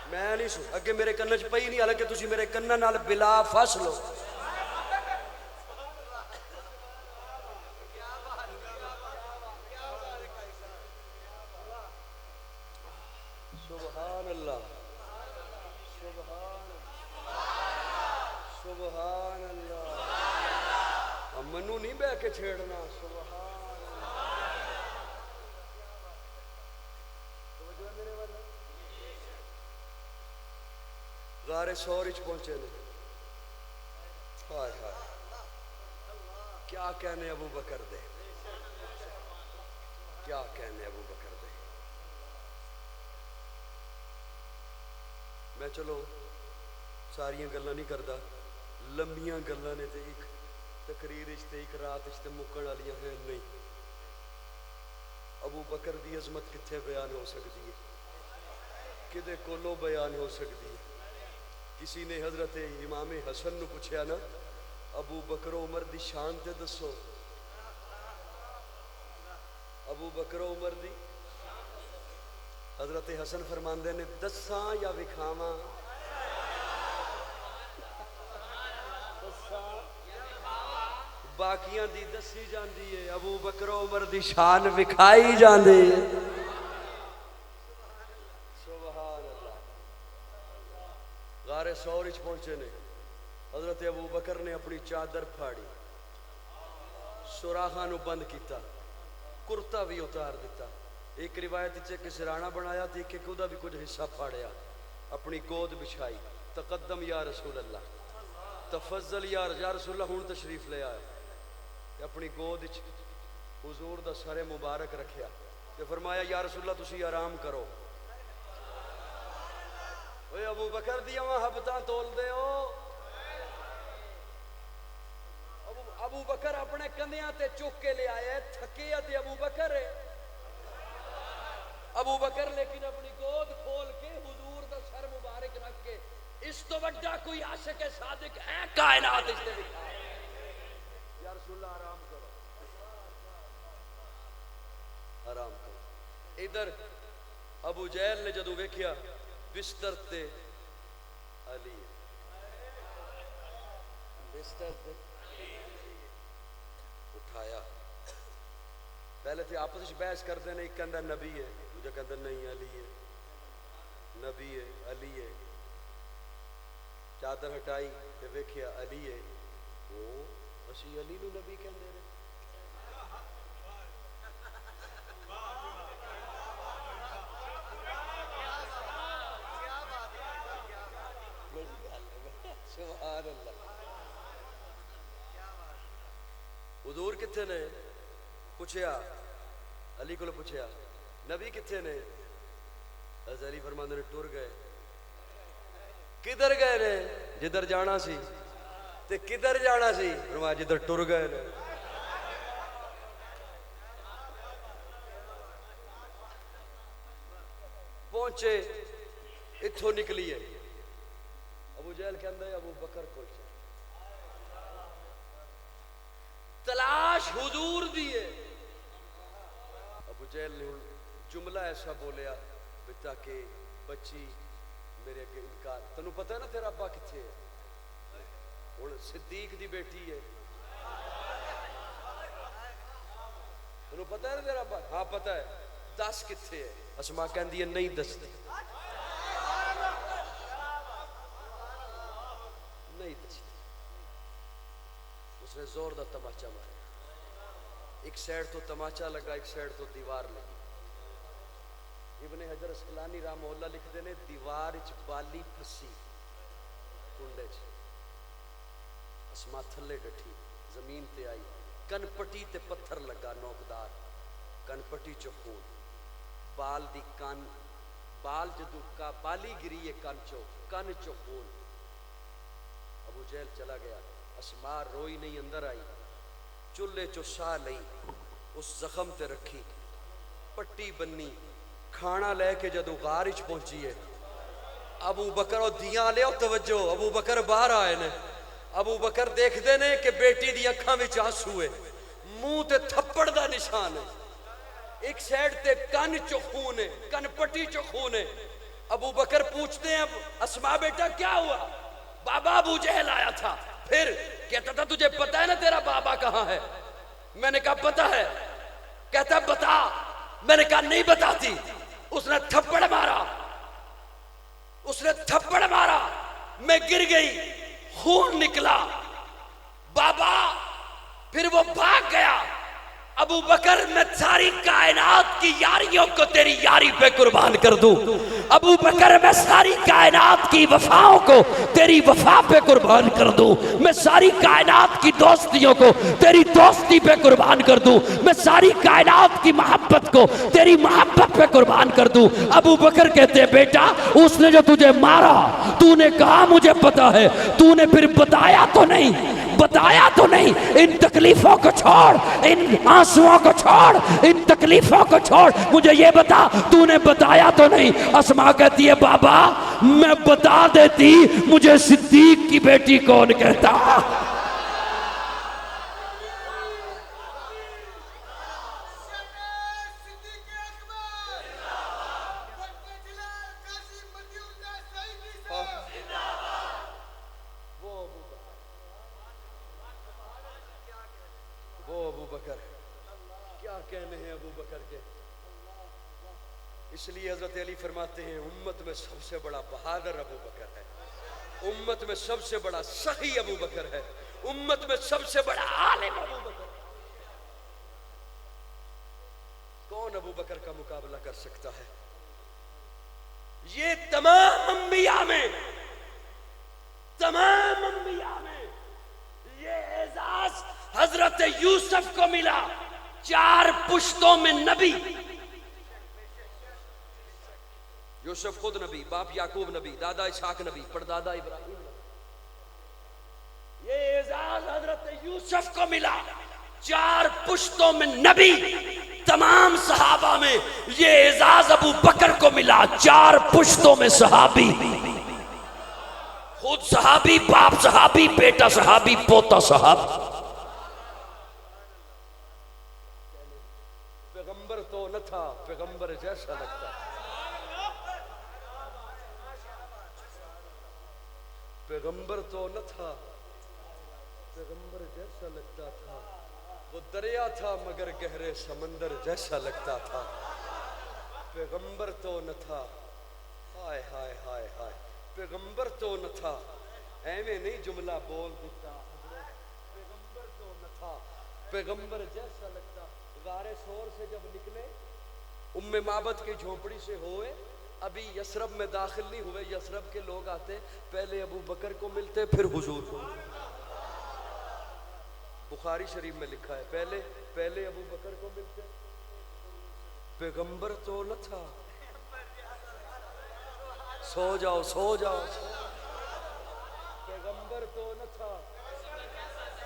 میں نہیں سن اگے میرے کن چ پئی نہیں حالانکہ تسی میرے کنا نال بلا فس لو سبحان اللہ سبحان اللہ منو نہیں بہ کے چھیڑنا سبحان توجہ ہے میرے والے غار ثور وچ پہنچے نے ہائے ہائے کیا کہنے ابو بکر دے کیا کہنے ابو بکر دے میں چلو ساریاں گلاں نہیں کردا لمبیاں گلاں نے تے ایک تقریر تے ایک رات تے مکن والیاں ہیں نہیں ابو بکر دی عظمت کتھے بیان ہو سکتی ہے کدے کولو بیان ہو سکتی ہے کسی نے حضرت امام حسن نو پوچھیا نا ابو بکر و عمر دی شان تے دسو ابو بکر و عمر دی حضرت حسن فرماندے نے دساں یا وکھاواں باقیاں دی دسی جاندی ہے ابو بکر و عمر دی شان وکھائی جاندی ہے سبحان اللہ غار ثور وچ پہنچے نے حضرت ابو بکر نے اپنی چادر پھاڑی سوراخاں نو بند کیتا کرتا بھی اتار دیتا ایک روایت کہ سرانہ بنایا تھی کہ خدا بھی کچھ حصہ پھاڑیا اپنی گود بچھائی تقدم یا رسول اللہ تفضل یا رسول اللہ ہون تشریف لے آئے اپنی گود حضور دا سر مبارک رکھیا کہ فرمایا یا رسول اللہ تسی آرام کرو اوے ابو بکر دیا وہاں حبتاں تول دے ہو ابو بکر اپنے کندیاں تے چک کے لے آئے تھکے تے ابو بکر ہے ابو بکر لیکن اپنی گود کھول کے حضور دا سر مبارک رکھ کے اس تو بڑا کوئی عاشق صادق ہے کائنات اس نے دکھا یا رسول اللہ آرام کرو آرام کرو ادھر ابو جہل نے جدو ویکھیا بستر تے علی بستر تے اٹھایا پہلے تھے آپس بحث کرتے ہیں ایک کہندا نبی ہے دوجا کہندا نہیں علی ہے نبی ہے علی ہے چادر ہٹائی تے ویکھیا علی ہے او اسی علی نو نبی کہندے نے سبحان اللہ حضور کتھے نے پوچھیا علی کو پوچھیا نبی کتھے نے حضرت علی فرماندے نے ٹر گئے کدھر گئے نے جدھر جانا سی تے کدھر جانا سی فرمایا جدھر ٹر گئے نے پہنچے اتھوں نکلی ہے ابو جہل کہندا ہے ابو بکر کول تلاش حضور دیے ابو جہل نے جملہ ایسا بولیا تاکہ بچی میرے اگے انکار تنوں پتہ ہے نا تیرا ابا کتھے ہے ہن صدیق دی بیٹی ہے تنوں پتہ ہے نا تیرا ابا ہاں پتہ ہے دس کتھے ہے اسماء کہندی ہے نہیں دستی نہیں دستی اس نے زور دا تماچا مارا ایک سائڈ تو تماچا لگا ایک سائڈ تو دیوار لگی ابن حجر اسقلانی رحمہ اللہ لکھتے نے دیوار اچ بالی پھسی کنڈے چ اسماء تھلے ڈٹھی زمین تے آئی کن پٹی تے پتھر لگا نوکدار کن پٹی چ خون بال دی کن بال جدو کا بالی گری ہے کن چ خون ابو جہل چلا گیا اسماء روئی نہیں اندر آئی چولہے چو سا لئی اس زخم تے رکھی پٹی بنی کھانا لے کے جدو غار وچ پہنچی ہے ابو بکر او دیاں لے توجہ ابو بکر باہر آئے نے ابو بکر دیکھ دے نے کہ بیٹی دی اکھاں وچ آنسو ہے منہ تے تھپڑ دا نشان ہے ایک سائڈ تے کن چو خون ہے کن پٹی چو خون ہے ابو بکر پوچھتے ہیں اسماء بیٹا کیا ہوا بابا ابو جہل آیا تھا پھر کہتا تھا تجھے پتہ ہے نا تیرا بابا کہاں ہے میں نے کہا پتہ ہے کہتا بتا میں نے کہا نہیں بتاتی اس نے تھپڑ مارا میں گر گئی خون نکلا بابا پھر وہ بھاگ گیا ابو بکر میں ساری کائنات کی یاریوں کو تیری یاری پہ قربان کر دوں ابو بکر میں ساری کائنات کی وفاؤں کو تیری وفا پہ قربان کر دوں میں ساری کائنات کی دوستیوں کو تیری دوستی پہ قربان کر دوں میں ساری کائنات کی محبت کو تیری محبت پہ قربان کر دوں ابو بکر کہتے ہیں بیٹا اس نے جو تجھے مارا تو نے کہا مجھے پتا ہے تو نے پھر بتایا تو نہیں ان تکلیفوں کو چھوڑ ان آنسوؤں کو چھوڑ ان تکلیفوں کو چھوڑ مجھے یہ بتا تو نے بتایا تو نہیں اسماء کہتی ہے بابا میں بتا دیتی مجھے صدیق کی بیٹی کون کہتا اس لیے حضرت علی فرماتے ہیں امت میں سب سے بڑا بہادر ابو بکر ہے امت میں سب سے بڑا سخی ابو بکر ہے امت میں سب سے بڑا عالم ابو بکر کون ابو بکر کا مقابلہ کر سکتا ہے یہ تمام انبیاء میں یہ اعزاز حضرت یوسف کو ملا 4 پشتوں میں نبی یوسف خود نبی باپ یعقوب نبی دادا اسحاق نبی پردادا ابراہیم نبی یہ اعزاز حضرت یوسف کو ملا 4 پشتوں میں نبی تمام صحابہ میں یہ اعزاز ابو بکر کو ملا 4 پشتوں میں صحابی خود صحابی باپ صحابی بیٹا صحابی پوتا صحابی پیغمبر تو نہ تھا پیغمبر جیسا لگتا پیغمبر تو نہ تھا پیغمبر جیسا لگتا تھا وہ دریا تھا مگر گہرے سمندر جیسا لگتا تھا پیغمبر تو نہ تھا ہائے ہائے ہائے ہائے پیغمبر تو نہ تھا ایویں نہیں جملہ بول دیتا پیغمبر تو نہ تھا پیغمبر جیسا لگتا غار سور سے جب نکلے ام معبد کی جھونپڑی سے ہوئے ابھی یثرب میں داخل نہیں ہوئے یثرب کے لوگ آتے پہلے ابو بکر کو ملتے پھر حضور کو بخاری شریف میں لکھا ہے پہلے ابو بکر کو ملتے پیغمبر تو نہ تھا سو جاؤ پیغمبر تو نہ تھا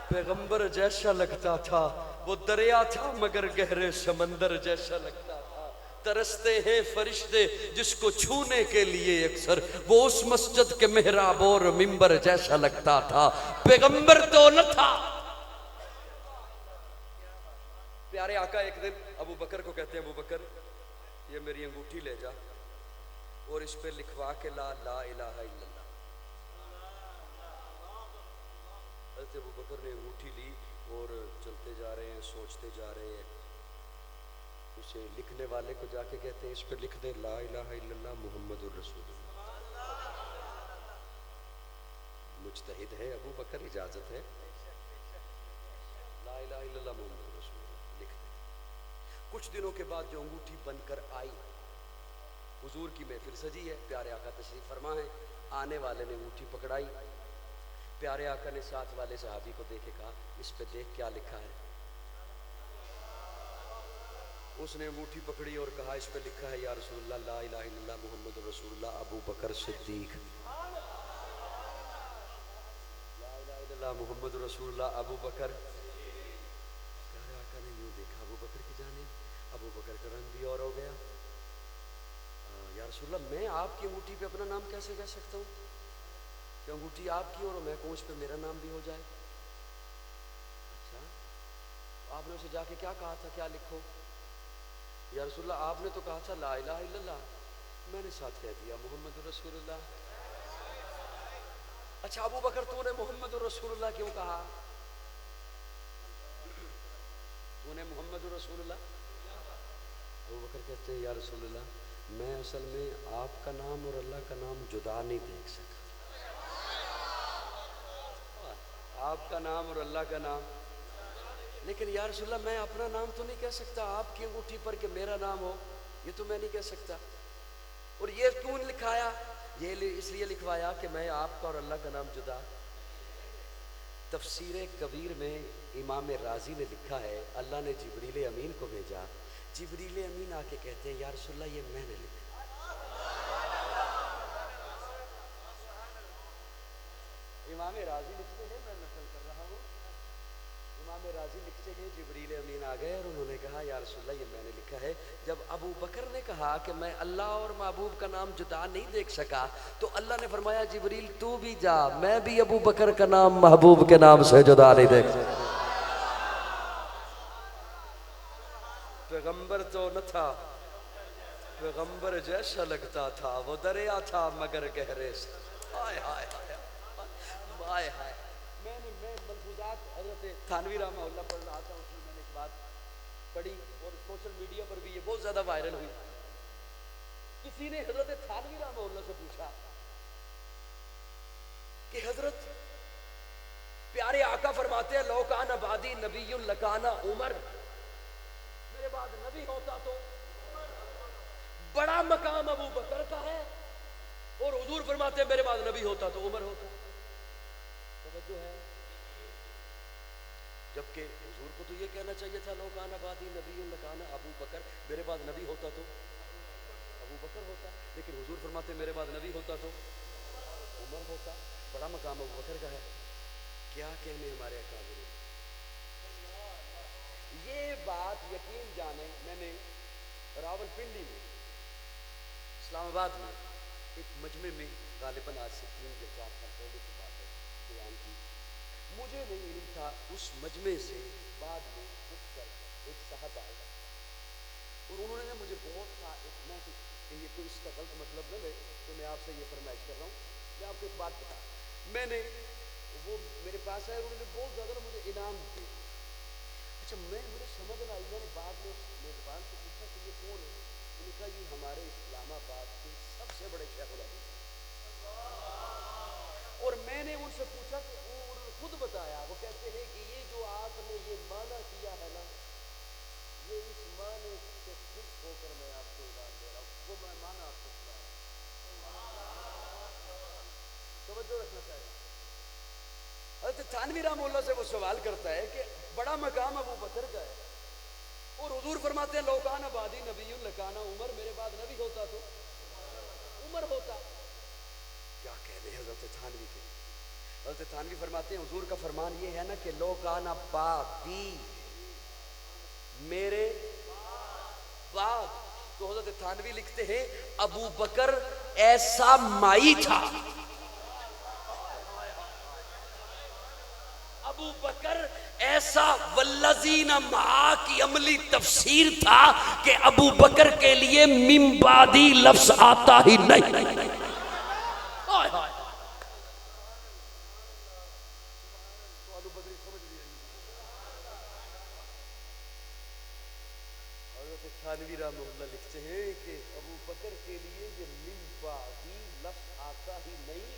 پیغمبر جیسا لگتا تھا وہ دریا تھا مگر گہرے سمندر جیسا لگتا تھا ترستے ہیں فرشتے جس کو چھونے کے لیے اکثر وہ اس مسجد کے محراب اور منبر جیسا لگتا تھا پیغمبر تو نہ تھا پیارے آقا ایک دن ابو بکر کو کہتے ہیں ابو بکر یہ میری انگوٹھی لے جا اور اس پہ لکھوا کے لا الہ الا اللہ حضرت ابو بکر نے انگوٹھی لی اور چلتے جا رہے ہیں سوچتے جا رہے ہیں اسے لکھنے والے کو جا کے کہتے ہیں اس پہ لکھ دے لا الہ الا اللہ محمد الرسول اللہ مجتہد ہے ابو بکر اجازت ہے لا الہ الا اللہ محمد الرسول اللہ لکھ دے کچھ دنوں کے بعد جو انگوٹھی بن کر آئی حضور کی محفل سجی ہے پیارے آقا تشریف فرما ہے آنے والے نے انگوٹھی پکڑائی پیارے آقا نے ساتھ والے صحابی کو دیکھ کے کہا اس پہ دیکھ کیا لکھا ہے اس نے انگوٹھی پکڑی اور کہا اس پہ لکھا ہے یا رسول اللہ لا الہ الا اللہ محمد رسول اللہ ابو بکر صدیق لا الہ الا اللہ محمد رسول اللہ ابو بکر پیارے آقا نے یوں دیکھا ابو بکر کی جانب ابو بکر کا رنگ بھی اور ہو گیا یا رسول اللہ میں آپ کی انگوٹھی پہ اپنا نام کیسے کہہ سکتا ہوں کہ انگوٹھی آپ کی اور محکوش پہ میرا نام بھی ہو جائے؟ اچھا آپ نے اسے جا کے کیا کہا تھا، کیا لکھو؟ یا رسول اللہ آپ نے تو کہا تھا لا الہ الا اللہ، میں نے ساتھ کہہ دیا محمد رسول اللہ۔ اچھا ابو بکر تو نے محمد رسول اللہ کیوں کہا؟ تو نے محمد رسول اللہ؟ ابو بکر کہتے ہیں یا رسول اللہ میں اصل میں آپ کا نام اور اللہ کا نام جدا نہیں دیکھ سکا، آپ کا نام اور اللہ کا نام، لیکن یا رسول اللہ میں اپنا نام تو نہیں کہہ سکتا آپ کی انگوٹھی پر کہ میرا نام ہو، یہ تو میں نہیں کہہ سکتا۔ اور یہ کیوں لکھایا؟ یہ اس لیے لکھوایا کہ میں آپ کا اور اللہ کا نام جدا۔ تفسیر کبیر میں امام رازی نے لکھا ہے اللہ نے جبریل امین کو بھیجا، جبریل امین آ کے کہتے ہیں یا رسول اللہ یہ میں نے لکھا۔ امام راضی لکھتے ہیں، میں نقل کر رہا ہوں، امام راضی لکھتے ہیں جبریل امین آ گئے اور انہوں نے کہا یا رسول اللہ یہ میں نے لکھا ہے۔ جب ابو بکر نے کہا کہ میں اللہ اور محبوب کا نام جدا نہیں دیکھ سکا تو اللہ نے فرمایا جبریل تو بھی جا، میں بھی ابو بکر کا نام محبوب کے نام سے جدا نہیں دیکھ سکتا۔ پیغمبر تو نہ تھا، پیغمبر جیسا لگتا تھا، وہ دریا تھا مگر گہرے سے۔ ہائے ہائے ہائے ہائے۔ میں ملفوظات حضرت تھانوی رحمہ اللہ پڑھ رہا تھا، اس میں میں نے ایک بات پڑھی اور سوشل میڈیا پر بھی یہ بہت زیادہ وائرل ہوئی۔ کسی نے حضرت تھانوی رحمہ اللہ سے پوچھا کہ حضرت پیارے آقا فرماتے ہیں لو کان بعدی نبی لکان عمر، میرے بعد نبی ہوتا تو بڑا مقام ابو بکر کا ہے، اور حضور فرماتے ہیں میرے بعد نبی ہوتا تو عمر ہوتا۔ توجہ ہے، جبکہ حضور کو تو یہ کہنا چاہیے تھا لو کان بعدی نبی لکان ابو بکر، میرے بعد نبی ہوتا تو ابو بکر ہوتا، لیکن حضور فرماتے ہیں میرے بعد نبی ہوتا تو عمر ہوتا۔ بڑا مقام ابو بکر کا ہے، کیا کہنے ہمارے اکابر۔ یہ بات یقین جانے میں نے راول پنڈی میں اسلام آباد میں ایک مجمع میں غالباً آج سے 3 یا 4 سال پہلے کی بات ہے بیان کی، مجھے نہیں علم تھا۔ اس مجمع سے بعد میں اٹھ کر ایک صاحب آئے اور انہوں نے مجھے بہت سا ایک میسج، کہ یہ کوئی اس کا غلط مطلب نہ لے تو میں آپ سے یہ فرمائش کر رہا ہوں، میں آپ کو ایک بات بتا، میں نے وہ میرے پاس آئے، انہوں نے بہت زیادہ مجھے انعام دیے۔ اچھا مجھے سمجھ نہ آئی، میں نے بعد میں اس میزبان سے پوچھا کہ یہ کون ہے؟ انہوں نے کہا یہ ہمارے اسلام آباد کے سب سے بڑے شیخ الحدیث ہیں۔ اور میں نے ان سے پوچھا کہ انہوں نے خود بتایا، وہ کہتے ہیں کہ یہ جو آپ نے یہ معنی کیا ہے نا، یہ اس معنی سے خوش ہو کر میں آپ کو اعلان دے رہا ہوں، وہ میں معنی آپ کو سنا رہا ہوں۔ توجہ رکھنا چاہیے۔ حضرت تھانوی رحمہ اللہ سے وہ سوال کرتا ہے کہ بڑا مقام ابو بکر کا ہے، اور حضور فرماتے ہیں لو کان بعدی نبی لکان عمر، میرے بعد نبی ہوتا تو عمر ہوتا۔ کیا کہنے حضرت تھانوی کے؟ حضرت تھانوی فرماتے ہیں حضور کا فرمان یہ ہے نا کہ لو کان بعدی، میرے بعد، تو حضرت تھانوی لکھتے ہیں ابو بکر ایسا مائی تھا، ابو بکر ایسا والذین معا کی عملی تفسیر تھا کہ ابو بکر کے لیے من بعدی لفظ آتا ہی نہیں۔ حضرت تھانوی رحمہ اللہ لکھتے ہیں کہ ابو بکر کے لیے یہ من بعدی لفظ آتا ہی نہیں،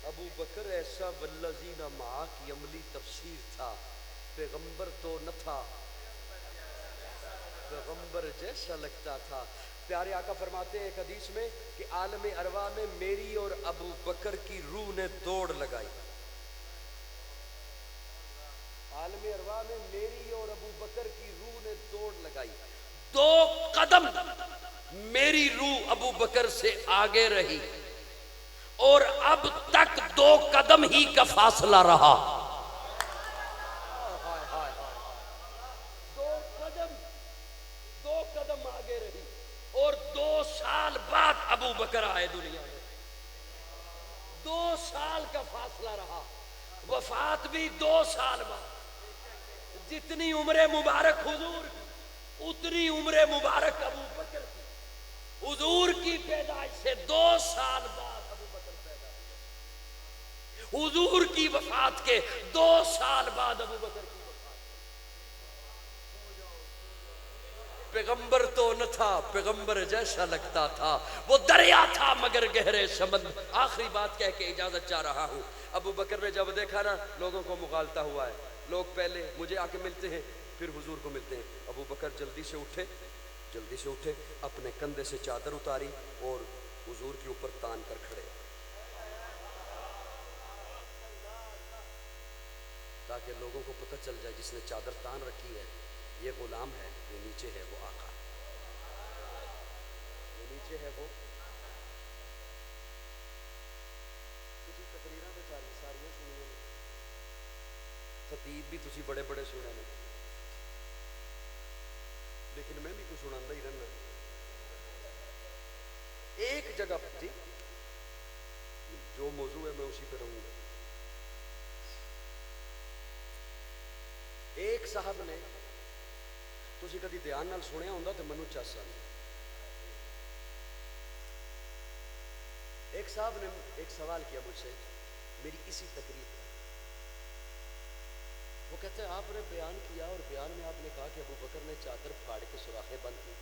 ابو بکر ایسا والذین معا کی عملی تفسیر تھا، پیغمبر تو نہ تھا، پیغمبر جیسا لگتا تھا۔ پیارے آقا فرماتے ہیں ایک حدیث میں کہ عالم ارواح میں میری اور ابو بکر کی روح نے دوڑ لگائی، عالم ارواح میں میری اور ابو بکر کی روح نے دوڑ لگائی، 2 قدم میری روح ابو بکر سے آگے رہی، اور اب تک 2 قدم ہی کا فاصلہ رہا۔ 2 قدم آگے رہی، اور 2 سال بعد ابو وفات بھی 2 سال بعد. جتنی عمر مبارک حضور کی اتنی عمر مبارک ابو بکر کی. حضور کی پیدائش سے 2 سال بعد ابو بکر پیدا ہوئے. حضور کی وفات کے 2 سال بعد ابو بکر کی وفات. پیغمبر تو نہ تھا، پیغمبر جیسا لگتا تھا. وہ دریا تھا مگر گہرے سمندر. آخری بات کہہ کے اجازت چاہ رہا ہوں. ابو بکر نے جب دیکھا نا لوگوں کو مغالطہ ہوا ہے، لوگ پہلے مجھے آ کے ملتے ہیں پھر حضور کو ملتے ہیں. ابو بکر جلدی سے اٹھے، اپنے کندھے سے چادر اتاری اور حضور کے اوپر تان کر کھڑے، تاکہ لوگوں کو پتہ چل جائے جس نے چادر تان رکھی ہے یہ غلام ہے، یہ نیچے ہے وہ آقا، یہ نیچے ہے وہ. تسی تقریراں تے ساریاں سنیاں نے، خطیب بھی تسی بڑے بڑے سنے نے، لیکن میں بھی کچھ سناندا ہی رہنا. ایک جگہ پر جی جو موضوع ہے میں اسی پہ رہوں گا. ایک صاحب نے، تسی کدی دھیان نال سنیا ہوندا تے منو چاسا نہیں. ایک صاحب نے ایک سوال کیا مجھ سے میری اسی تقریر پر. وہ کہتے ہیں آپ نے بیان کیا اور بیان میں آپ نے کہا کہ ابو بکر نے چادر پھاڑ کے سوراخیں بند کی.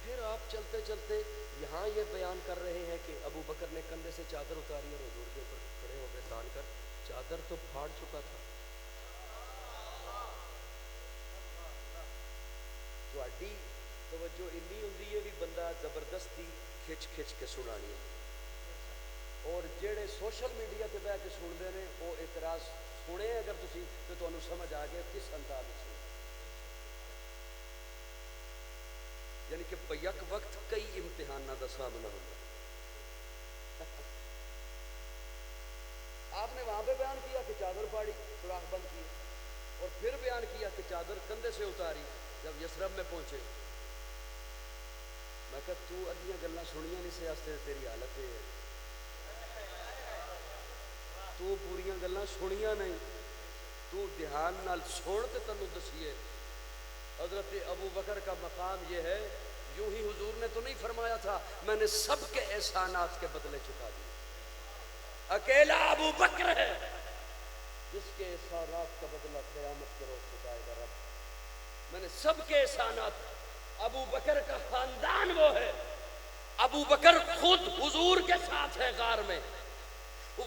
پھر آپ چلتے چلتے یہاں یہ بیان کر رہے ہیں کہ ابو بکر نے کندھے سے چادر اتاری اور حضور کے اوپر کھڑے ہو گئے تان کر. چادر تو پھاڑ چکا تھا. تہاڈی توجہ انی ہوندی ہے بھی بندہ زبردستی کھچ کے سنانی ہے، اور جڑے سوشل میڈیا تے بیٹھ کے سنتے ہیں وہ اعتراض سنے اگر تسی تو تانوں سمجھ آ گیا کس انداز میں. یعنی کہ بیک وقت کئی امتحانات کا سامنا ہوتا. آپ نے وہاں پہ بیان کیا کہ چادر پھاڑی سوراخ بند کی، اور پھر بیان کیا کہ چادر کندھے سے اتاری. جب یثرب میں پہنچے میں کہا تو ادھیاں گلاں سنیاں نہیں سے واسطے تیری حالت ہے، تو پوریاں گلاں سنیاں نہیں، تو دھیان نال سن تے تینوں دسیے. حضرت ابو بکر کا مقام یہ ہے، یوں ہی حضور نے تو نہیں فرمایا تھا میں نے سب کے احسانات کے بدلے چکا دیے. اکیلا ابو بکر ہے جس کے احسانات کا بدلہ قیامت کے روز چکائے گا رب. میں نے سب کے احسانات. ابو بکر کا خاندان وہ ہے. ابو بکر خود حضور کے ساتھ ہے غار میں.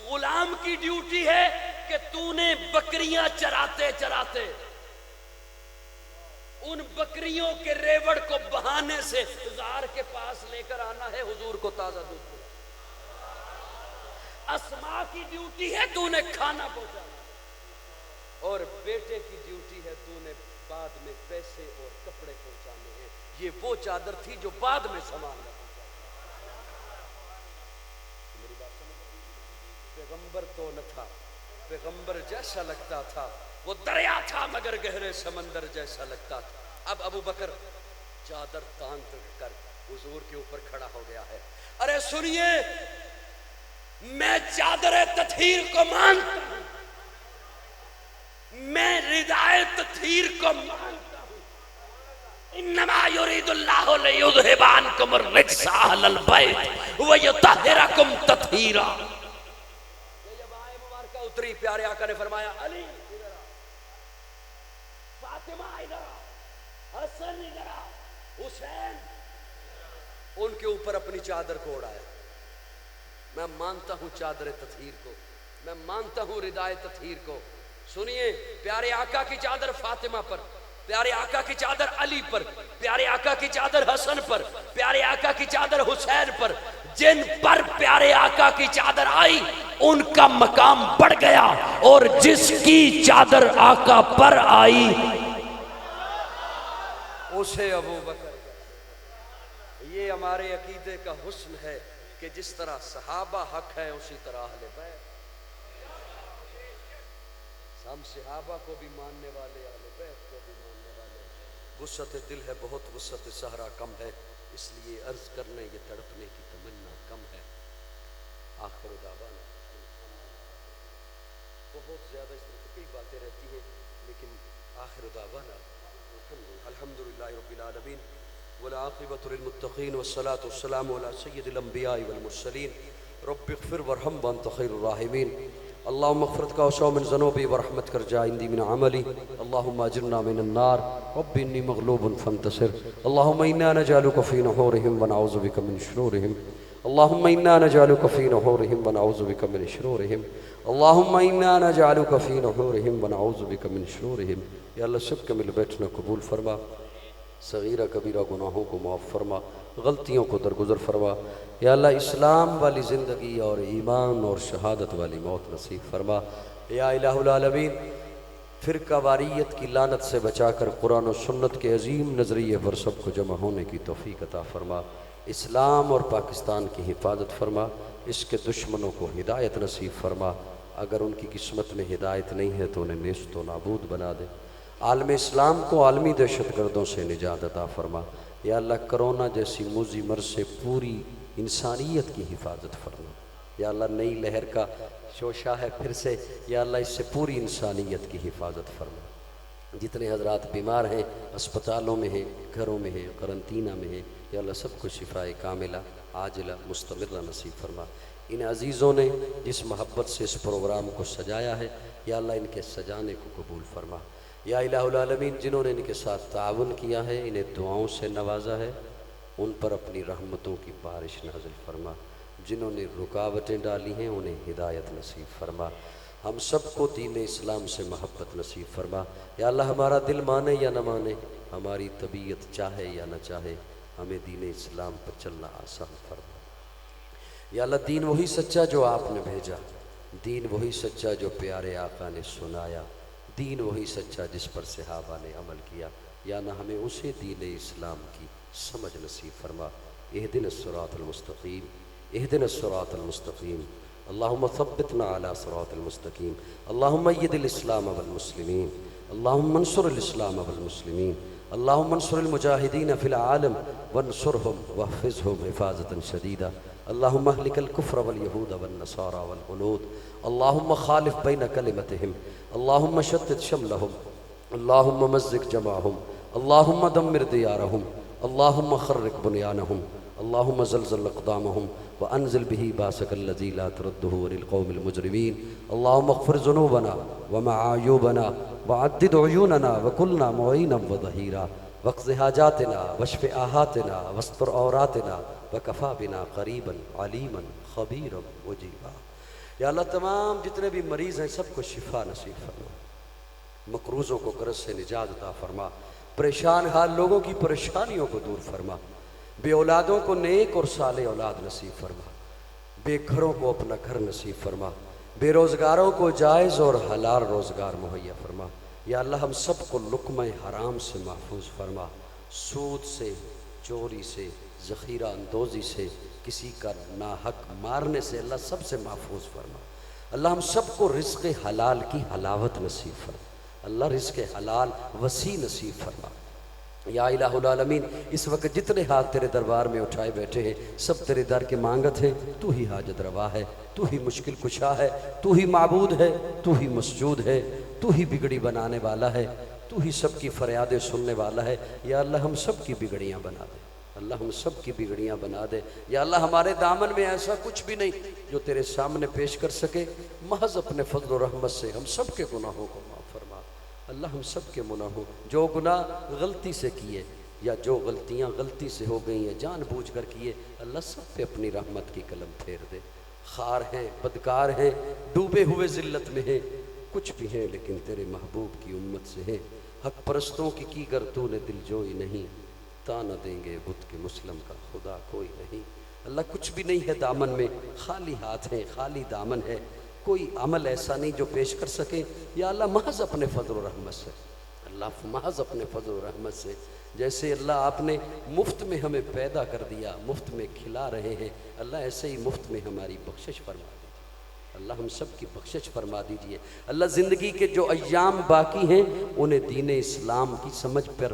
غلام کی ڈیوٹی ہے کہ تو نے بکریاں چراتے چراتے ان بکریوں کے ریوڑ کو بہانے سے غار کے پاس لے کر آنا ہے حضور کو تازہ دودھ. اسما کی ڈیوٹی ہے تو نے کھانا پہنچانا، اور بیٹے کی ڈیوٹی ہے تو نے بعد میں پیسے اور کپڑے پہنچانے ہیں. یہ وہ چادر تھی جو بعد میں سامان میں پہنچانا. میری بات سمجھ؟ پیغمبر تو نہ تھا، پیغمبر جیسا لگتا تھا. وہ دریا تھا مگر گہرے سمندر جیسا لگتا تھا. اب ابو بکر چادر تان کر حضور کے اوپر کھڑا ہو گیا ہے. ارے سنیے، میں چادر تطہیر کو مانتا ہوں، میں ردائے تطہیر کو مانتا ہوں. انما یرید اللہ لیذھب عنکم الرجس اہل البیت ویطہرکم تطہیرا. جب آیت مبارکہ اتری پیارے آقا نے فرمایا علی ادھر آ، فاطمہ ادھر آ، حسن ادھر آ، حسین. ان کے اوپر اپنی چادر کو اڑایا. میں مانتا ہوں چادر تطہیر کو، میں مانتا ہوں ردائے تطہیر کو. سنیے، پیارے آقا کی چادر فاطمہ پر، پیارے آقا کی چادر علی پر، پیارے آقا کی چادر حسن پر، پیارے آقا کی چادر حسین پر. جن پر پیارے آقا کی چادر آئی ان کا مقام بڑھ گیا، اور جس کی چادر آقا پر آئی اسے ابو بکر. یہ ہمارے عقیدے کا حسن ہے کہ جس طرح صحابہ حق ہے اسی طرح اہل بیت. ہم صحابہ کو بھی ماننے والے، اہل بیت کو بھی ماننے والے. وسعت دل ہے بہت، وسعت صحرا کم ہے، اس لیے عرض کرنے یہ تڑپنے کی تمنا کم ہے. آخر دعوانا زیادہ اس طرح کی کئی باتیں رہتی ہیں، لیکن آخر دعوانا الحمدللہ رب العالمین والعاقبۃ للمتقین والصلاة والسلام علی سید الانبیاء والمرسلین رب اغفر وارحم وانت خیر الراحمین اللہم اغفرت کا وسع من ذنوبی ورحمت کر جائندی من عملی اللہم اجرنا من النار رب انی مغلوب فانتصر اللہم انا نجعلک فی نحورہم ونعوذ بک من شرورہم اللہم انا نجعلک فی نحورہم ونعوذ بک من شرورہم اللہم انا نجعلک فی نحورہم ونعوذ بک من شرورہم۔ یا اللہ سب کے مل بیٹھنا قبول فرما، صغیرہ کبیرہ گناہوں کو معاف فرما، غلطیوں کو درگزر فرما۔ یا اللہ اسلام والی زندگی اور ایمان اور شہادت والی موت نصیب فرما۔ یا الہ العالمین فرقہ واریت کی لعنت سے بچا کر قرآن و سنت کے عظیم نظریے پر سب کو جمع ہونے کی توفیق عطا فرما۔ اسلام اور پاکستان کی حفاظت فرما، اس کے دشمنوں کو ہدایت نصیب فرما، اگر ان کی قسمت میں ہدایت نہیں ہے تو انہیں نیست و نابود بنا دے۔ عالم اسلام کو عالمی دہشت گردوں سے نجات عطا فرما۔ یا اللہ کرونا جیسی موذی مرض سے پوری انسانیت کی حفاظت فرما۔ یا اللہ نئی لہر کا شوشہ ہے پھر سے، یا اللہ اس سے پوری انسانیت کی حفاظت فرما۔ جتنے حضرات بیمار ہیں، اسپتالوں میں ہیں، گھروں میں ہیں، قرنطینہ میں ہیں، یا اللہ سب کو شفائے کاملہ عاجلہ مستمرہ نصیب فرما۔ ان عزیزوں نے جس محبت سے اس پروگرام کو سجایا ہے، یا اللہ ان کے سجانے کو قبول فرما۔ یا الہ العالمین جنہوں نے ان کے ساتھ تعاون کیا ہے، انہیں دعاؤں سے نوازا ہے، ان پر اپنی رحمتوں کی بارش نازل فرما۔ جنہوں نے رکاوٹیں ڈالی ہیں انہیں ہدایت نصیب فرما۔ ہم سب کو دین اسلام سے محبت نصیب فرما۔ یا اللہ ہمارا دل مانے یا نہ مانے، ہماری طبیعت چاہے یا نہ چاہے، ہمیں دین اسلام پر چلنا آسان فرما۔ یا اللہ دین وہی سچا جو آپ نے بھیجا، دین وہی سچا جو پیارے آقا نے سنایا، دین وہی سچا جس پر صحابہ نے عمل کیا۔ یا نہ ہمیں اسے دین اسلام کی سمجھ نصیب فرما۔ اہدنا الصراط المستقیم، اہدنا الصراط المستقیم، اللہم ثبتنا علی صراط المستقیم، اللہم اید الاسلام والمسلمین، اللہم انصر الاسلام والمسلمین، اللہم انصر المجاہدین فی العالم وانصرہم واحفظہم حفاظتا شدیدہ، اللہم اہلک الکفر والیہود والنصارى والغلود، اللہم خالف بین کلمتہم، اللہم شتت شملہم، اللہم مزق جمعہم، اللہم دمر دیارہم، اللہم خرق بنیانہم، اللہم زلزل اقدامہم وانزل به باسک الذی لا تردہ عن القوم المجرمین، اللہم اغفر ذنوبنا ومعایوبنا وعدد عیوننا وکلنا معینا وظہیرا واقض حاجاتنا واشف آہاتنا واستر عوراتنا وکفا بنا قریبا علیما خبیرا مجیبا۔ یا اللہ تمام جتنے بھی مریض ہیں سب کو شفا نصیب فرما، مقروضوں کو قرض سے نجات عطا فرما، پریشان حال لوگوں کی پریشانیوں کو دور فرما، بے اولادوں کو نیک اور صالح اولاد نصیب فرما، بے گھروں کو اپنا گھر نصیب فرما، بے روزگاروں کو جائز اور حلال روزگار مہیا فرما۔ یا اللہ ہم سب کو لقمہ حرام سے محفوظ فرما، سود سے، چوری سے، ذخیرہ اندوزی سے، کسی کا ناحق مارنے سے اللہ سب سے محفوظ فرما۔ اللہ ہم سب کو رزق حلال کی حلاوت نصیب فرما، اللہ رزق حلال وسیع نصیب فرما۔ یا الہ العالمین اس وقت جتنے ہاتھ تیرے دربار میں اٹھائے بیٹھے ہیں سب تیرے در کے مانگت ہیں، تو ہی حاجت روا ہے، تو ہی مشکل کشا ہے، تو ہی معبود ہے، تو ہی مسجود ہے، تو ہی بگڑی بنانے والا ہے، تو ہی سب کی فریادیں سننے والا ہے۔ یا اللہ ہم سب کی بگڑیاں بنا دے، اللہ ہم سب کی بگڑیاں بنا دے۔ یا اللہ ہمارے دامن میں ایسا کچھ بھی نہیں جو تیرے سامنے پیش کر سکے، محض اپنے فضل و رحمت سے ہم سب کے گناہوں کو معاف فرما۔ اللہ ہم سب کے گناہوں، جو گناہ غلطی سے کیے یا جو غلطیاں غلطی سے ہو گئی ہیں جان بوجھ کر کیے، اللہ سب پہ اپنی رحمت کی قلم پھیر دے۔ خار ہیں، بدکار ہیں، ڈوبے ہوئے ذلت میں ہیں، کچھ بھی ہیں لیکن تیرے محبوب کی امت سے ہیں۔ حق پرستوں کی گر تو نے دل جوئی نہیں، تانا دیں گے بت کے مسلم کا خدا کوئی نہیں۔ اللہ کچھ بھی نہیں ہے دامن میں، خالی ہاتھ ہیں، خالی دامن ہے، کوئی عمل ایسا نہیں جو پیش کر سکے۔ یا اللہ محض اپنے فضل و رحمت سے، اللہ محض اپنے فضل و رحمت سے، جیسے اللہ آپ نے مفت میں ہمیں پیدا کر دیا، مفت میں کھلا رہے ہیں، اللہ ایسے ہی مفت میں ہماری بخشش فرما دیجیے۔ اللہ ہم سب کی بخشش فرما دیجیے۔ اللہ زندگی کے جو ایام باقی ہیں انہیں دین اسلام کی سمجھ پر